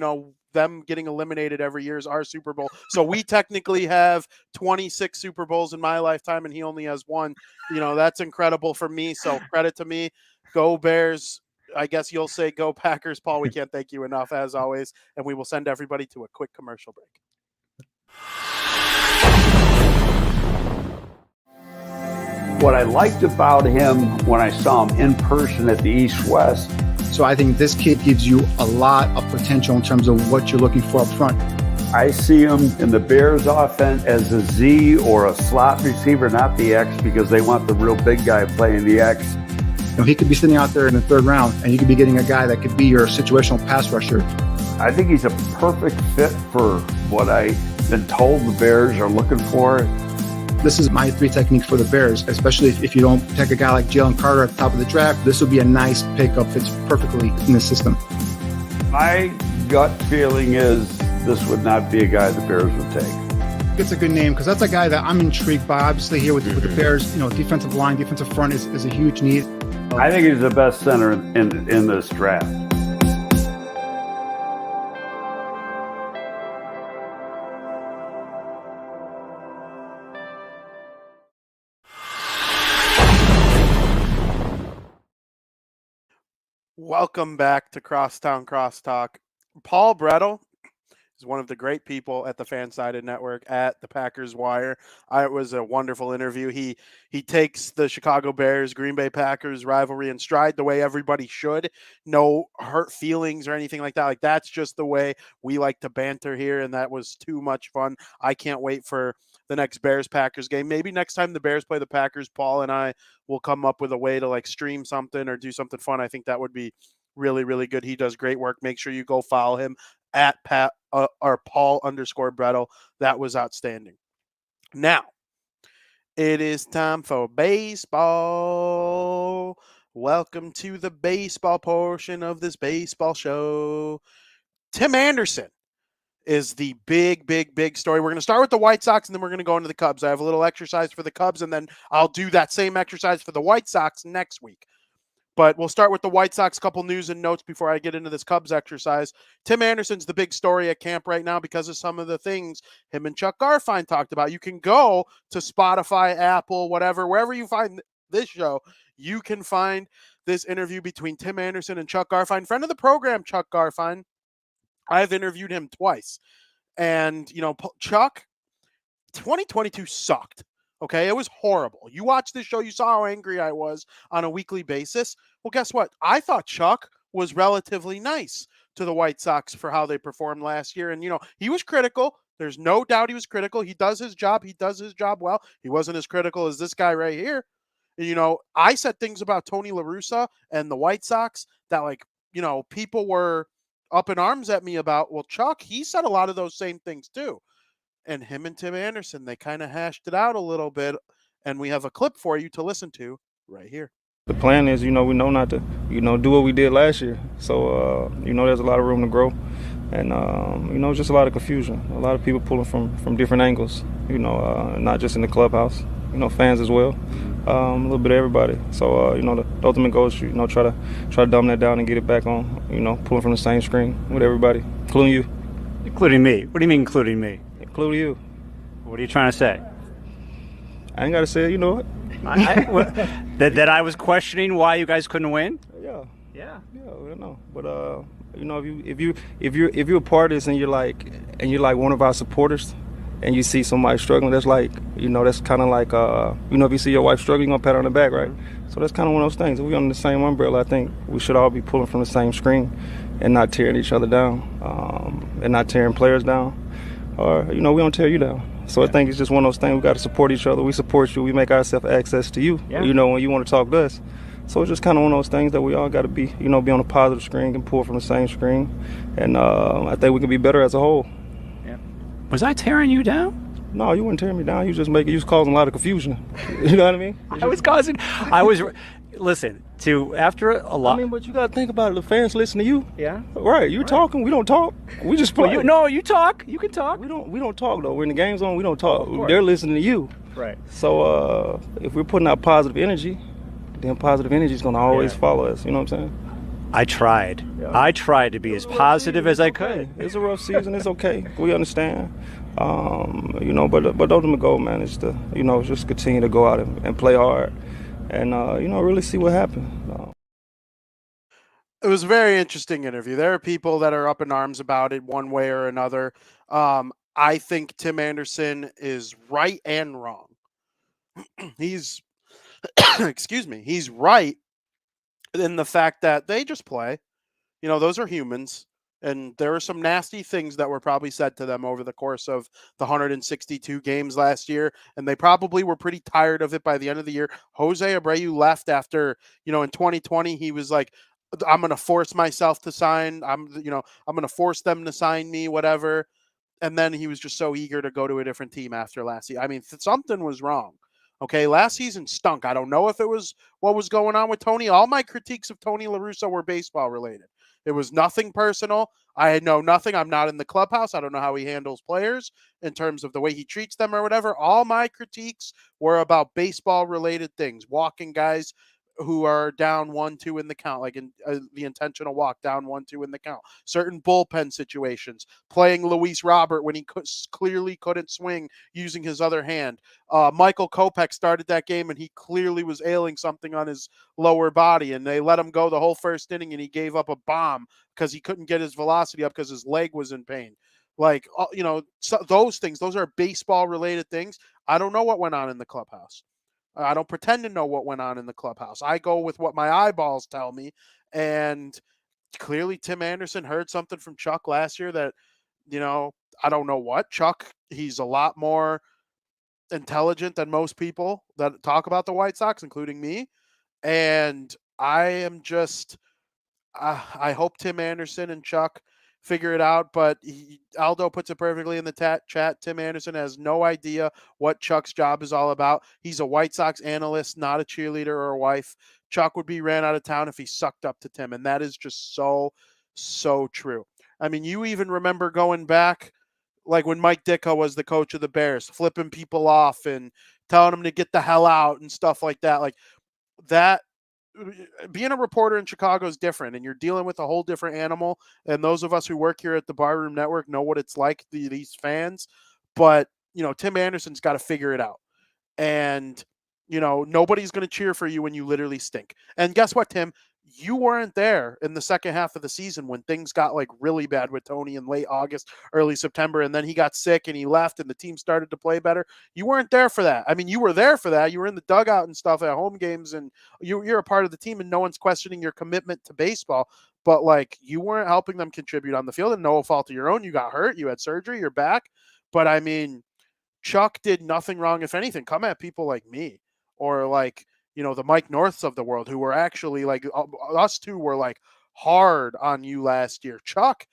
S5: them getting eliminated every year is our Super Bowl. So we technically have 26 Super Bowls in my lifetime, and he only has 1. That's incredible for me. So credit to me. Go Bears. I guess you'll say go Packers, Paul. We can't thank you enough, as always. And we will send everybody to a quick commercial break.
S7: What I liked about him when I saw him in person at the East-West.
S8: So I think this kid gives you a lot of potential in terms of what you're looking for up front.
S7: I see him in the Bears offense as a Z or a slot receiver, not the X, because they want the real big guy playing the X.
S8: He could be sitting out there in the 3rd round, and you could be getting a guy that could be your situational pass rusher.
S7: I think he's a perfect fit for what I've been told the Bears are looking for.
S8: This is my 3 technique for the Bears, especially if you don't take a guy like Jalen Carter at the top of the draft. This will be a nice pickup. Fits perfectly in the system.
S7: My gut feeling is this would not be a guy the Bears would take.
S8: It's a good name because that's a guy that I'm intrigued by. Obviously here with the Bears, defensive line, defensive front is a huge need.
S7: I think he's the best center in this draft.
S5: Welcome back to Crosstown Crosstalk. Paul Brettel is one of the great people at the Fansided Network at the Packers Wire. It was a wonderful interview. He takes the Chicago Bears, Green Bay Packers rivalry in stride the way everybody should. No hurt feelings or anything like that. Like, that's just the way we like to banter here, and that was too much fun. I can't wait for the next Bears-Packers game. Maybe next time the Bears play the Packers, Paul and I will come up with a way to stream something or do something fun. I think that would be really, really good. He does great work. Make sure you go follow him at Paul_Brettel. That was outstanding. Now, it is time for baseball. Welcome to the baseball portion of this baseball show. Tim Anderson is the big story. We're going to start with the White Sox, and then we're going to go into the Cubs. I have a little exercise for the Cubs, and then I'll do that same exercise for the White Sox next week. But we'll start with the White Sox. Couple news and notes before I get into this Cubs exercise. Tim Anderson's the big story at camp right now because of some of the things him and Chuck Garfien talked about. You can go to Spotify, Apple, whatever, wherever you find this show, you can find this interview between Tim Anderson and Chuck Garfien. Friend of the program, Chuck Garfien. I've interviewed him twice. And, Chuck, 2022 sucked. Okay, it was horrible. You watched this show, you saw how angry I was on a weekly basis. Well, guess what? I thought Chuck was relatively nice to the White Sox for how they performed last year. And, he was critical. There's no doubt he was critical. He does his job. He does his job well. He wasn't as critical as this guy right here. I said things about Tony La Russa and the White Sox that, people were up in arms at me about. Well, Chuck, he said a lot of those same things too. And him and Tim Anderson, they kind of hashed it out a little bit. And we have a clip for you to listen to right here.
S9: The plan is, we know not to, do what we did last year. So, there's a lot of room to grow. And, just a lot of confusion. A lot of people pulling from different angles, not just in the clubhouse, fans as well. A little bit of everybody. So, the ultimate goal is, try to dumb that down and get it back on, pulling from the same screen with everybody, including you.
S10: Including me? What do you mean including me?
S9: Including you.
S10: What are you trying to say?
S9: I ain't got to say it, you know it.
S10: That I was questioning why you guys couldn't win?
S9: Yeah.
S10: Yeah.
S9: Yeah, I know. But if you're a part of this and you're like one of our supporters and you see somebody struggling, that's like, that's kind of like if you see your wife struggling, you're gonna pat her on the back, right? So that's kind of one of those things. If we're under the same umbrella, I think we should all be pulling from the same screen and not tearing each other down, and not tearing players down, or we don't tear you down. So I think it's just one of those things. We got to support each other. We support you. We make ourselves access to you. Yeah. When you want to talk to us. So it's just kind of one of those things that we all got to be, be on a positive screen and pull from the same screen. And I think we can be better as a whole.
S10: Yeah. Was I tearing you down?
S9: No, you weren't tearing me down. You was causing a lot of confusion. You know what I mean?
S10: Listen, after a lot.
S9: But you got to think about it. The fans listen to you.
S10: Yeah.
S9: Right. You're talking. We don't talk. We just play.
S10: You talk. You can talk.
S9: We don't talk, though. When the game's on, we don't talk. They're listening to you.
S10: Right.
S9: So if we're putting out positive energy, then positive energy is going to always follow us. You know what I'm saying?
S10: I tried. Yeah. I tried to be as positive as I could.
S9: It's a rough season. It's okay. We understand. But the ultimate goal, man, is to, just continue to go out and play hard. And, really see what happened.
S5: It was a very interesting interview. There are people that are up in arms about it one way or another. I think Tim Anderson is right and wrong. He's right in the fact that they just play. Those are humans. And there were some nasty things that were probably said to them over the course of the 162 games last year. And they probably were pretty tired of it by the end of the year. Jose Abreu left after, in 2020, he was like, I'm going to force myself to sign. I'm going to force them to sign me, whatever. And then he was just so eager to go to a different team after last year. I mean, something was wrong. Okay, last season stunk. I don't know if it was what was going on with Tony. All my critiques of Tony La Russa were baseball related. It was nothing personal. I know nothing. I'm not in the clubhouse. I don't know how he handles players in terms of the way he treats them or whatever. All my critiques were about baseball-related things, walking guys who are down 1-2 in the count, like in the intentional walk, down 1-2 in the count. Certain bullpen situations, playing Luis Robert when he clearly couldn't swing using his other hand. Michael Kopech started that game and he clearly was ailing something on his lower body, and they let him go the whole first inning and he gave up a bomb because he couldn't get his velocity up because his leg was in pain. Those things, those are baseball-related things. I don't know what went on in the clubhouse. I don't pretend to know what went on in the clubhouse. I go with what my eyeballs tell me. And clearly Tim Anderson heard something from Chuck last year that, I don't know what. Chuck, he's a lot more intelligent than most people that talk about the White Sox, including me. And I am just, I hope Tim Anderson and Chuck figure it out, but Aldo puts it perfectly in the chat. Tim Anderson has no idea what Chuck's job is all about. He's a White Sox analyst, not a cheerleader or a wife. Chuck would be ran out of town if he sucked up to Tim, and that is just so true. I mean, you even remember going back, like when Mike Ditka was the coach of the Bears, flipping people off and telling them to get the hell out and stuff like that. Like that being a reporter in Chicago is different, and you're dealing with a whole different animal. And those of us who work here at the Barroom Network know what it's like, these fans. But, Tim Anderson's got to figure it out. And, nobody's going to cheer for you when you literally stink. And guess what, Tim? You weren't there in the second half of the season when things got like really bad with Tony in late August, early September, and then he got sick and he left and the team started to play better. You weren't there for that. I mean, you were there for that. You were in the dugout and stuff at home games, and you're a part of the team, and no one's questioning your commitment to baseball. But like, you weren't helping them contribute on the field, and no fault of your own. You got hurt. You had surgery. You're back. But I mean, Chuck did nothing wrong. If anything, come at people like me or like, the Mike Norths of the world, who were actually like, us two were like hard on you last year. Chuck,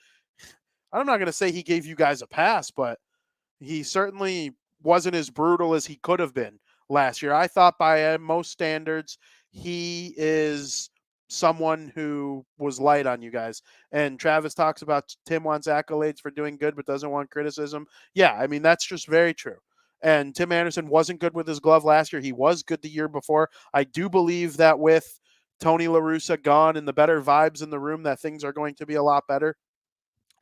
S5: I'm not going to say he gave you guys a pass, but he certainly wasn't as brutal as he could have been last year. I thought by most standards, he is someone who was light on you guys. And Travis talks about Tim wants accolades for doing good, but doesn't want criticism. Yeah, I mean, that's just very true. And Tim Anderson wasn't good with his glove last year. He was good the year before. I do believe that with Tony La Russa gone and the better vibes in the room, that things are going to be a lot better.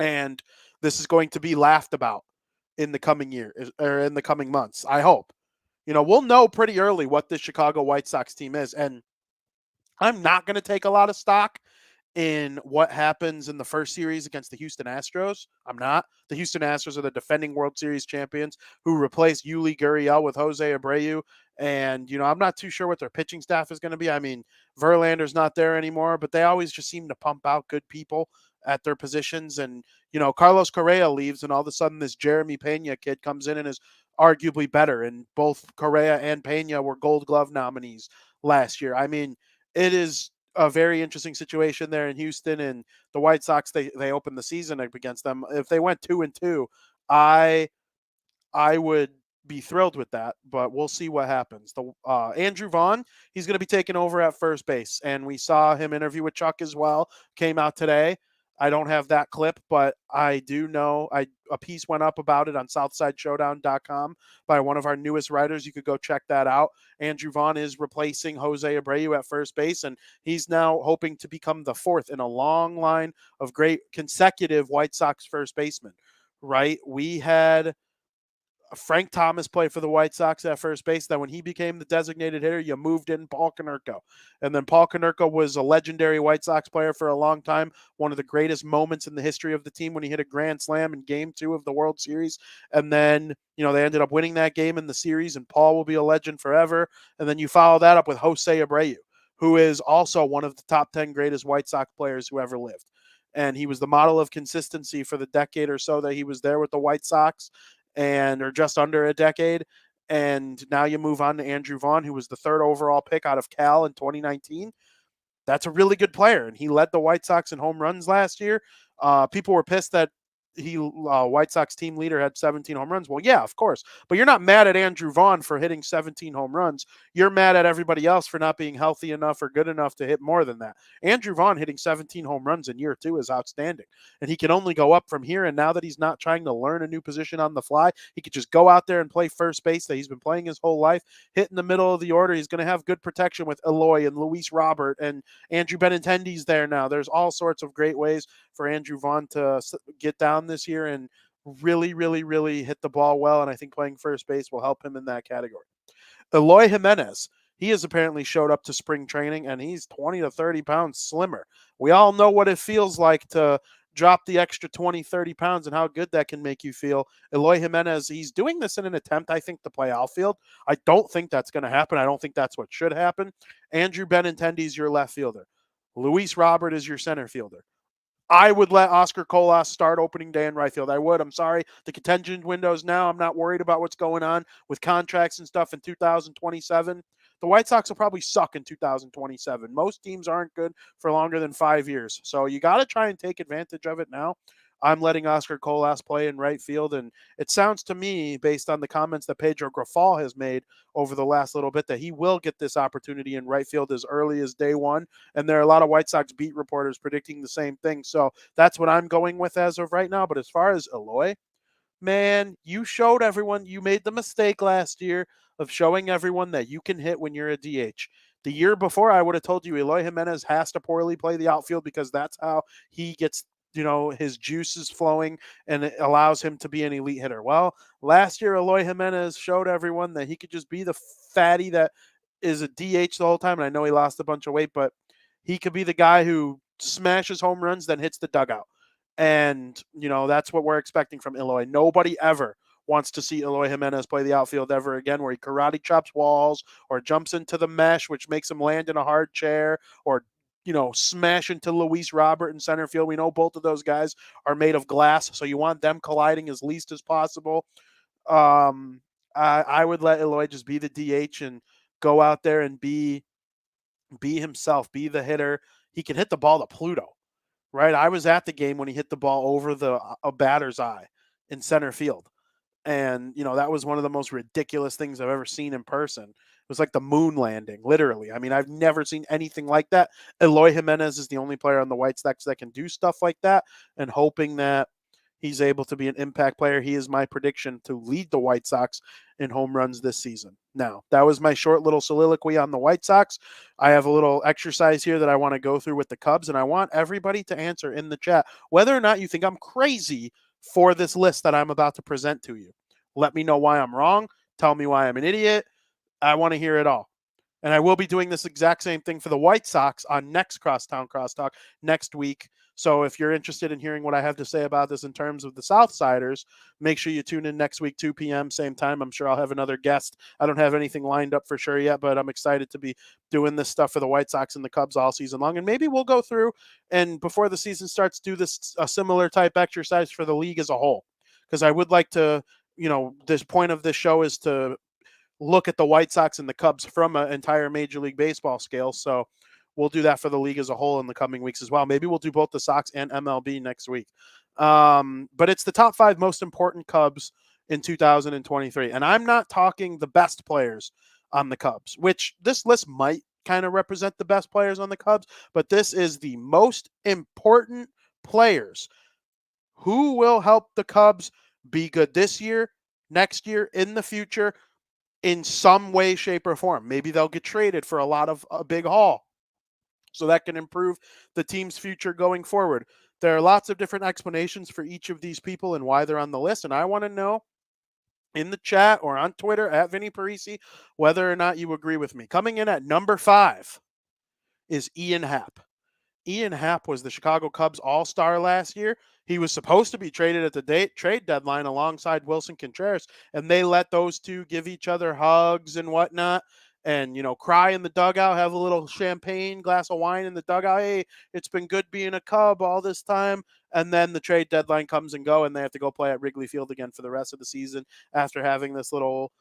S5: And this is going to be laughed about in the coming year or in the coming months, I hope. We'll know pretty early what the Chicago White Sox team is. And I'm not going to take a lot of stock in what happens in the first series against the Houston Astros. I'm not. The Houston Astros are the defending World Series champions who replaced Yuli Gurriel with Jose Abreu. And, I'm not too sure what their pitching staff is going to be. I mean, Verlander's not there anymore, but they always just seem to pump out good people at their positions. And, Carlos Correa leaves, and all of a sudden this Jeremy Pena kid comes in and is arguably better. And both Correa and Pena were Gold Glove nominees last year. I mean, it is a very interesting situation there in Houston, and the White Sox, they opened the season up against them. If they went 2-2, I would be thrilled with that, but we'll see what happens. The Andrew Vaughn, he's going to be taking over at first base, and we saw him interview with Chuck as well. Came out today. I don't have that clip, but I do know a piece went up about it on SouthsideShowdown.com by one of our newest writers. You could go check that out. Andrew Vaughn is replacing Jose Abreu at first base, and he's now hoping to become the fourth in a long line of great consecutive White Sox first basemen, right? We had Frank Thomas play for the White Sox at first base. Then when he became the designated hitter, you moved in Paul Konerko. And then Paul Konerko was a legendary White Sox player for a long time. One of the greatest moments in the history of the team when he hit a grand slam in Game 2 of the World Series. And then, they ended up winning that game in the series, and Paul will be a legend forever. And then you follow that up with Jose Abreu, who is also one of the top 10 greatest White Sox players who ever lived. And he was the model of consistency for the decade or so that he was there with the White Sox, or just under a decade. And now you move on to Andrew Vaughn, who was the third overall pick out of Cal in 2019. That's a really good player, and he led the White Sox in home runs last year. People were pissed that White Sox team leader had 17 home runs. Well, yeah, of course. But you're not mad at Andrew Vaughn for hitting 17 home runs. You're mad at everybody else for not being healthy enough or good enough to hit more than that. Andrew Vaughn hitting 17 home runs in year 2 is outstanding. And he can only go up from here. And now that he's not trying to learn a new position on the fly, he could just go out there and play first base that he's been playing his whole life, hit in the middle of the order. He's going to have good protection with Eloy and Luis Robert and Andrew Benintendi's there now. There's all sorts of great ways for Andrew Vaughn to get down this year and really, really, really hit the ball well. And I think playing first base will help him in that category. Eloy Jimenez, he has apparently showed up to spring training, and he's 20 to 30 pounds slimmer. We all know what it feels like to drop the extra 20, 30 pounds and how good that can make you feel. Eloy Jimenez, he's doing this in an attempt, I think, to play outfield. I don't think that's going to happen. I don't think that's what should happen. Andrew Benintendi is your left fielder. Luis Robert is your center fielder. I would let Oscar Colas start opening day in right field. I would. I'm sorry. The contingent window's now. I'm not worried about what's going on with contracts and stuff in 2027. The White Sox will probably suck in 2027. Most teams aren't good for longer than 5 years. So you got to try and take advantage of it now. I'm letting Oscar Colas play in right field, and it sounds to me, based on the comments that Pedro Grafal has made over the last little bit, that he will get this opportunity in right field as early as day one, and there are a lot of White Sox beat reporters predicting the same thing, so that's what I'm going with as of right now. But as far as Eloy, man, you showed everyone, you made the mistake last year of showing everyone that you can hit when you're a DH. The year before, I would have told you Eloy Jimenez has to poorly play the outfield because that's how he gets, his juices flowing and it allows him to be an elite hitter. Well, last year, Eloy Jimenez showed everyone that he could just be the fatty that is a DH the whole time. And I know he lost a bunch of weight, but he could be the guy who smashes home runs, then hits the dugout. And, that's what we're expecting from Eloy. Nobody ever wants to see Eloy Jimenez play the outfield ever again, where he karate chops walls or jumps into the mesh, which makes him land in a hard chair, or smash into Luis Robert in center field. We know both of those guys are made of glass, so you want them colliding as least as possible. I would let Eloy just be the DH and go out there and be himself, be the hitter. He can hit the ball to Pluto, right? I was at the game when he hit the ball over a batter's eye in center field. And, that was one of the most ridiculous things I've ever seen in person. It was like the moon landing, literally. I mean, I've never seen anything like that. Eloy Jimenez is the only player on the White Sox that can do stuff like that, and hoping that he's able to be an impact player. He is my prediction to lead the White Sox in home runs this season. Now, that was my short little soliloquy on the White Sox. I have a little exercise here that I want to go through with the Cubs, and I want everybody to answer in the chat whether or not you think I'm crazy for this list that I'm about to present to you. Let me know why I'm wrong. Tell me why I'm an idiot. I want to hear it all. And I will be doing this exact same thing for the White Sox on next Crosstown Crosstalk next week. So if you're interested in hearing what I have to say about this in terms of the Southsiders, make sure you tune in next week, 2 p.m., same time. I'm sure I'll have another guest. I don't have anything lined up for sure yet, but I'm excited to be doing this stuff for the White Sox and the Cubs all season long. And maybe we'll go through and before the season starts, do a similar type exercise for the league as a whole. Because I would like to, this point of this show is to look at the White Sox and the Cubs from an entire Major League Baseball scale. So we'll do that for the league as a whole in the coming weeks as well. Maybe we'll do both the Sox and MLB next week. But it's the top 5 most important Cubs in 2023. And I'm not talking the best players on the Cubs, which this list might kind of represent the best players on the Cubs, but this is the most important players who will help the Cubs be good this year, next year, in the future, in some way, shape, or form. Maybe they'll get traded for a big haul, so that can improve the team's future going forward. There are lots of different explanations for each of these people and why they're on the list, and I want to know in the chat or on Twitter at Vinnie Parise whether or not you agree with me. Coming in at number 5 is Ian Happ. Ian Happ was the Chicago Cubs All-Star last year. He was supposed to be traded at the trade deadline alongside Wilson Contreras, and they let those two give each other hugs and whatnot and, cry in the dugout, have a little champagne, glass of wine in the dugout. Hey, it's been good being a Cub all this time. And then the trade deadline comes and go, and they have to go play at Wrigley Field again for the rest of the season after having this little,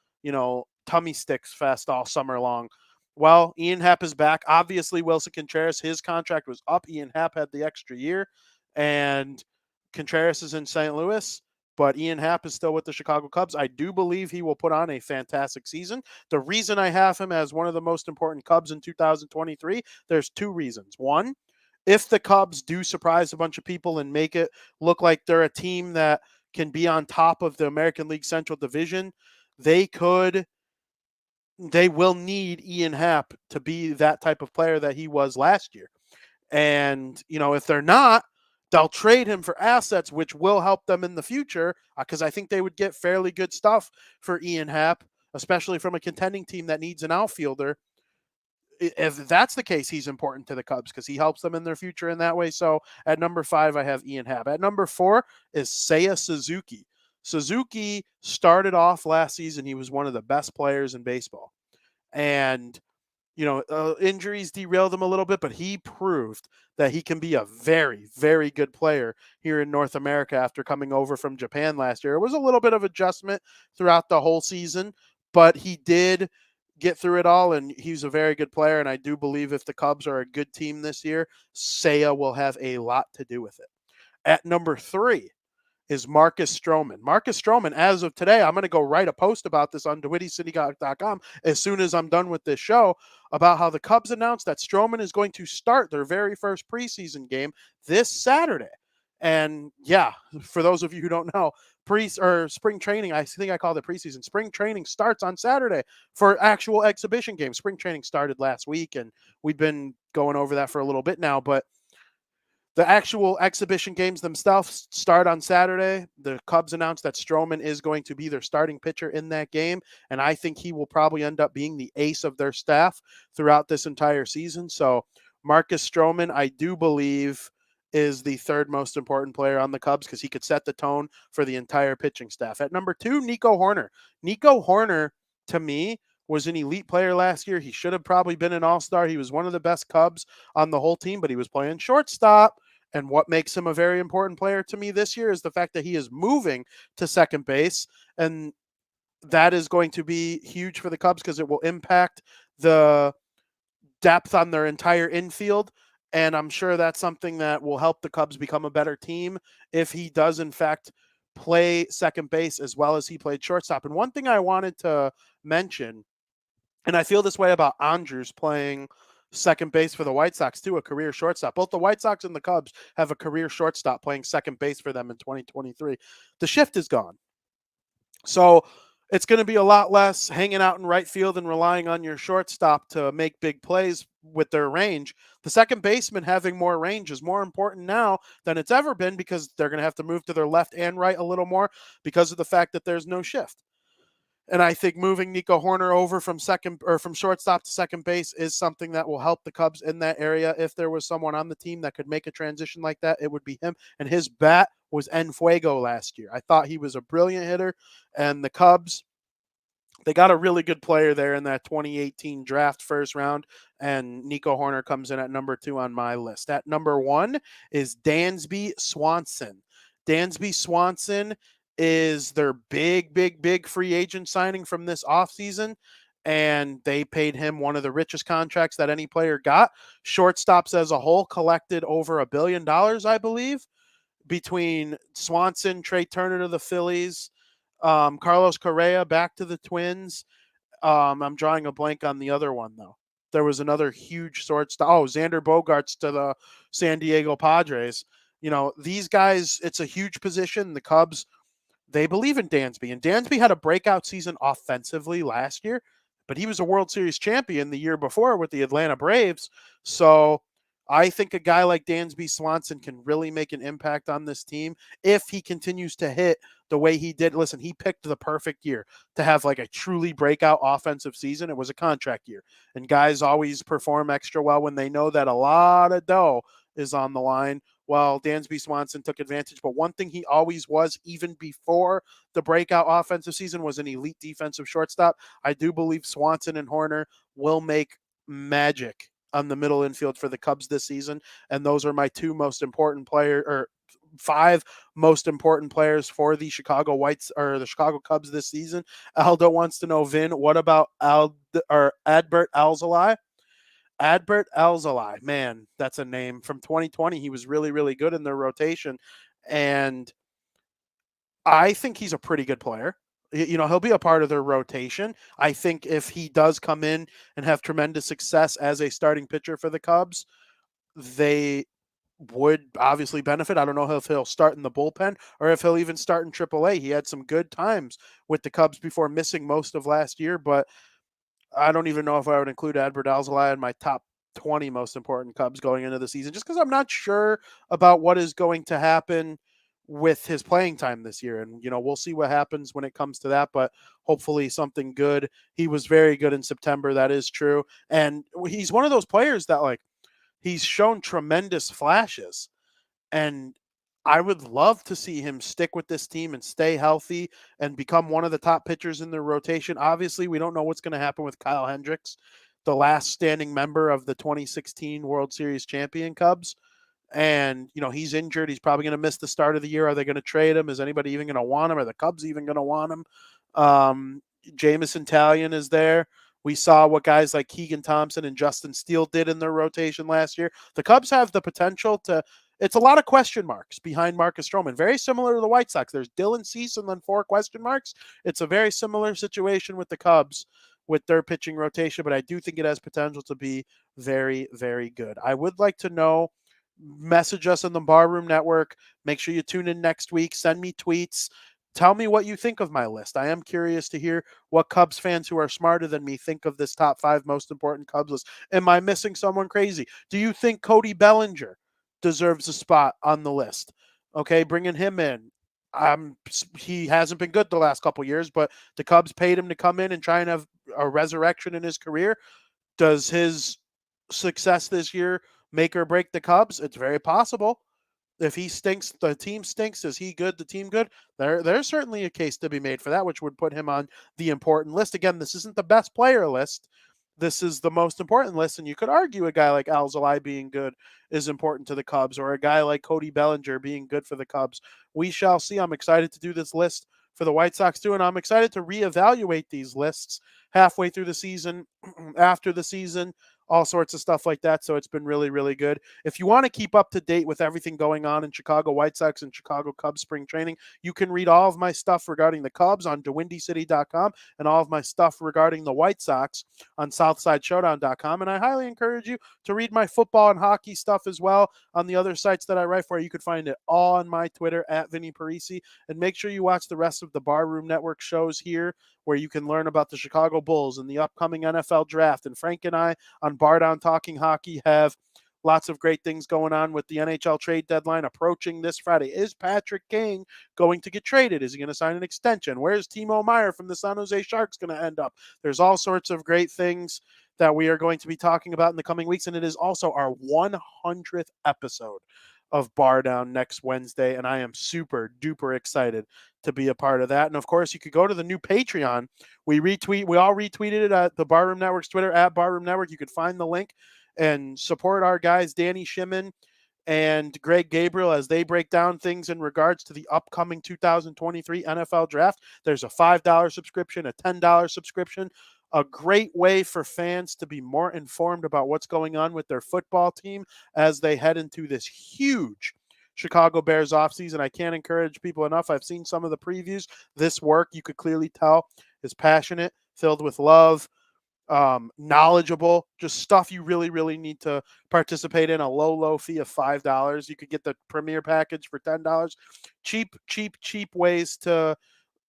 S5: tummy sticks fest all summer long. Well, Ian Happ is back. Obviously, Wilson Contreras, his contract was up. Ian Happ had the extra year, and Contreras is in St. Louis, but Ian Happ is still with the Chicago Cubs. I do believe he will put on a fantastic season. The reason I have him as one of the most important Cubs in 2023, there's 2 reasons. One, if the Cubs do surprise a bunch of people and make it look like they're a team that can be on top of the American League Central Division, they will need Ian Happ to be that type of player that he was last year. And, if they're not, they'll trade him for assets, which will help them in the future, because I think they would get fairly good stuff for Ian Happ, especially from a contending team that needs an outfielder. If that's the case, he's important to the Cubs because he helps them in their future in that way. So at number 5, I have Ian Happ. At number 4 is Seiya Suzuki. Suzuki started off last season. He was one of the best players in baseball. And, injuries derailed him a little bit, but he proved that he can be a very, very good player here in North America after coming over from Japan last year. It was a little bit of adjustment throughout the whole season, but he did get through it all, and he's a very good player. And I do believe if the Cubs are a good team this year, Seiya will have a lot to do with it. At number 3 is Marcus Stroman. Marcus Stroman, as of today, I'm going to go write a post about this on DewittyCityGawk.com as soon as I'm done with this show about how the Cubs announced that Stroman is going to start their very first preseason game this Saturday. And yeah, for those of you who don't know, spring training, I think I called it preseason. Spring training starts on Saturday for actual exhibition games. Spring training started last week, and we've been going over that for a little bit now, but the actual exhibition games themselves start on Saturday. The Cubs announced that Stroman is going to be their starting pitcher in that game, and I think he will probably end up being the ace of their staff throughout this entire season. So Marcus Stroman, I do believe, is the third most important player on the Cubs because he could set the tone for the entire pitching staff. At number 2, Nico Hoerner. Nico Hoerner, to me, was an elite player last year. He should have probably been an all-star. He was one of the best Cubs on the whole team, but he was playing shortstop. And what makes him a very important player to me this year is the fact that he is moving to second base. And that is going to be huge for the Cubs because it will impact the depth on their entire infield. And I'm sure that's something that will help the Cubs become a better team if he does, in fact, play second base as well as he played shortstop. And one thing I wanted to mention, and I feel this way about Andrews playing second base for the White Sox too, a career shortstop. Both the White Sox and the Cubs have a career shortstop playing second base for them in 2023. The shift is gone. So it's going to be a lot less hanging out in right field and relying on your shortstop to make big plays with their range. The second baseman having more range is more important now than it's ever been because they're going to have to move to their left and right a little more because of the fact that there's no shift. And I think moving Nico Hoerner over from shortstop to second base is something that will help the Cubs in that area. If there was someone on the team that could make a transition like that, it would be him. And his bat was En Fuego last year. I thought he was a brilliant hitter. And the Cubs, they got a really good player there in that 2018 draft first round. And Nico Hoerner comes in at number 2 on my list. At number 1 is Dansby Swanson. Dansby Swanson is their big free agent signing from this offseason, and they paid him one of the richest contracts that any player got. Shortstops as a whole collected over $1 billion, I believe, between Swanson, Trey Turner to the Phillies, Carlos Correa back to the Twins. I'm drawing a blank on the other one, though. There was another huge shortstop. Oh, Xander Bogaerts to the San Diego Padres. These guys, it's a huge position. The Cubs, they believe in Dansby, and Dansby had a breakout season offensively last year, but he was a World Series champion the year before with the Atlanta Braves. So I think a guy like Dansby Swanson can really make an impact on this team if he continues to hit the way he did. Listen, he picked the perfect year to have like a truly breakout offensive season. It was a contract year, and guys always perform extra well when they know that a lot of dough is on the line. Well, Dansby Swanson took advantage, but one thing he always was, even before the breakout offensive season, was an elite defensive shortstop. I do believe Swanson and Hoerner will make magic on the middle infield for the Cubs this season, and those are my 2 most important players, or 5 most important players for the Chicago Cubs this season. Aldo wants to know, Vin, what about Adbert Alzolay? Adbert Alzolay, man, that's a name. From 2020, he was really, really good in their rotation, and I think he's a pretty good player. He'll be a part of their rotation. I think if he does come in and have tremendous success as a starting pitcher for the Cubs, they would obviously benefit. I don't know if he'll start in the bullpen or if he'll even start in AAA. He had some good times with the Cubs before missing most of last year, but I don't even know if I would include Adbert Alzolay in my top 20 most important Cubs going into the season, just because I'm not sure about what is going to happen with his playing time this year. And, we'll see what happens when it comes to that, but hopefully something good. He was very good in September. That is true. And he's one of those players that he's shown tremendous flashes, and I would love to see him stick with this team and stay healthy and become one of the top pitchers in their rotation. Obviously, we don't know what's going to happen with Kyle Hendricks, the last standing member of the 2016 World Series champion Cubs. And, he's injured. He's probably going to miss the start of the year. Are they going to trade him? Is anybody even going to want him? Are the Cubs even going to want him? Jamison Talion is there. We saw what guys like Keegan Thompson and Justin Steele did in their rotation last year. The Cubs have the potential to – it's a lot of question marks behind Marcus Stroman. Very similar to the White Sox. There's Dylan Cease and then 4 question marks. It's a very similar situation with the Cubs with their pitching rotation, but I do think it has potential to be very, very good. I would like to know message us in the Barroom Network. Make sure you tune in next week. Send me tweets. Tell me what you think of my list. I am curious to hear what Cubs fans who are smarter than me think of this top 5 most important Cubs list. Am I missing someone crazy? Do you think Cody Bellinger deserves a spot on the list? Okay, bringing him in. He hasn't been good the last couple years, but the Cubs paid him to come in and try and have a resurrection in his career. Does his success this year make or break the Cubs? It's very possible. If he stinks, the team stinks. Is he good, the team good? There's certainly a case to be made for that, which would put him on the important list. Again, this isn't the best player list. This is the most important list, and you could argue a guy like Alzolay being good is important to the Cubs, or a guy like Cody Bellinger being good for the Cubs. We shall see. I'm excited to do this list for the White Sox too, and I'm excited to reevaluate these lists halfway through the season, after the season, all sorts of stuff like that. So it's been really, really good. If you want to keep up to date with everything going on in Chicago White Sox and Chicago Cubs spring training, you can read all of my stuff regarding the Cubs on DeWindyCity.com and all of my stuff regarding the White Sox on SouthsideShowdown.com. And I highly encourage you to read my football and hockey stuff as well on the other sites that I write for. You could find it all on my Twitter at Vinnie Parise. And make sure you watch the rest of the Barroom Network shows here, where you can learn about the Chicago Bulls and the upcoming NFL draft. And Frank and I on Bar Down Talking Hockey have lots of great things going on with the NHL trade deadline approaching this Friday. Is Patrick Kane going to get traded? Is he going to sign an extension? Where's Timo Meier from the San Jose Sharks going to end up? There's all sorts of great things that we are going to be talking about in the coming weeks. And it is also our 100th episode of Bar Down next Wednesday, and I am super duper excited to be a part of that. And of course, you could go to the new Patreon. We all retweeted it at the Barroom Network's Twitter at Barroom Network. You could find the link and support our guys Danny Shimon and Greg Gabriel as they break down things in regards to the upcoming 2023 NFL draft. There's a $5 subscription, a $10 subscription. A great way for fans to be more informed about what's going on with their football team as they head into this huge Chicago Bears offseason. I can't encourage people enough. I've seen some of the previews. This work, you could clearly tell, is passionate, filled with love, knowledgeable, just stuff you really, really need to participate in. A low fee of $5. You could get the premier package for $10. Cheap ways to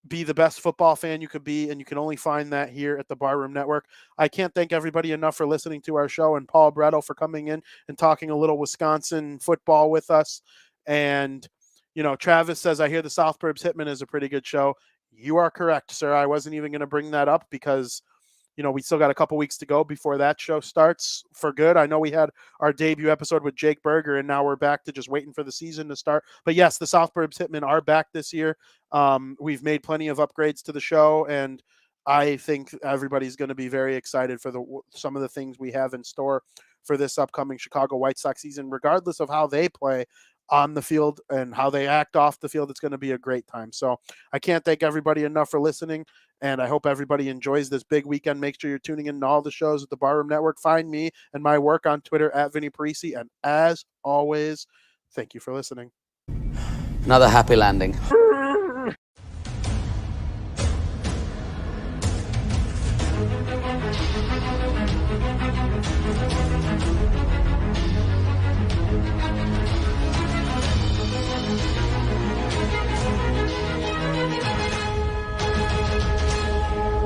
S5: be the best football fan you could be, and you can only find that here at the Barroom Network. I can't thank everybody enough for listening to our show, and Paul Bretto for coming in and talking a little Wisconsin football with us. And, Travis says, I hear the South Burbs Hitman is a pretty good show. You are correct, sir. I wasn't even going to bring that up because, we still got a couple weeks to go before that show starts for good. I know we had our debut episode with Jake Berger, and now we're back to just waiting for the season to start. But yes, the South Burbs Hitmen are back this year. We've made plenty of upgrades to the show, and I think everybody's going to be very excited for some of the things we have in store for this upcoming Chicago White Sox season, regardless of how they play on the field and how they act off the field. It's going to be a great time. So I can't thank everybody enough for listening, and I hope everybody enjoys this big weekend. Make sure you're tuning in to all the shows at the Barroom Network. Find me and my work on Twitter at Vinnie Parise. And as always, thank you for listening.
S11: Another happy landing.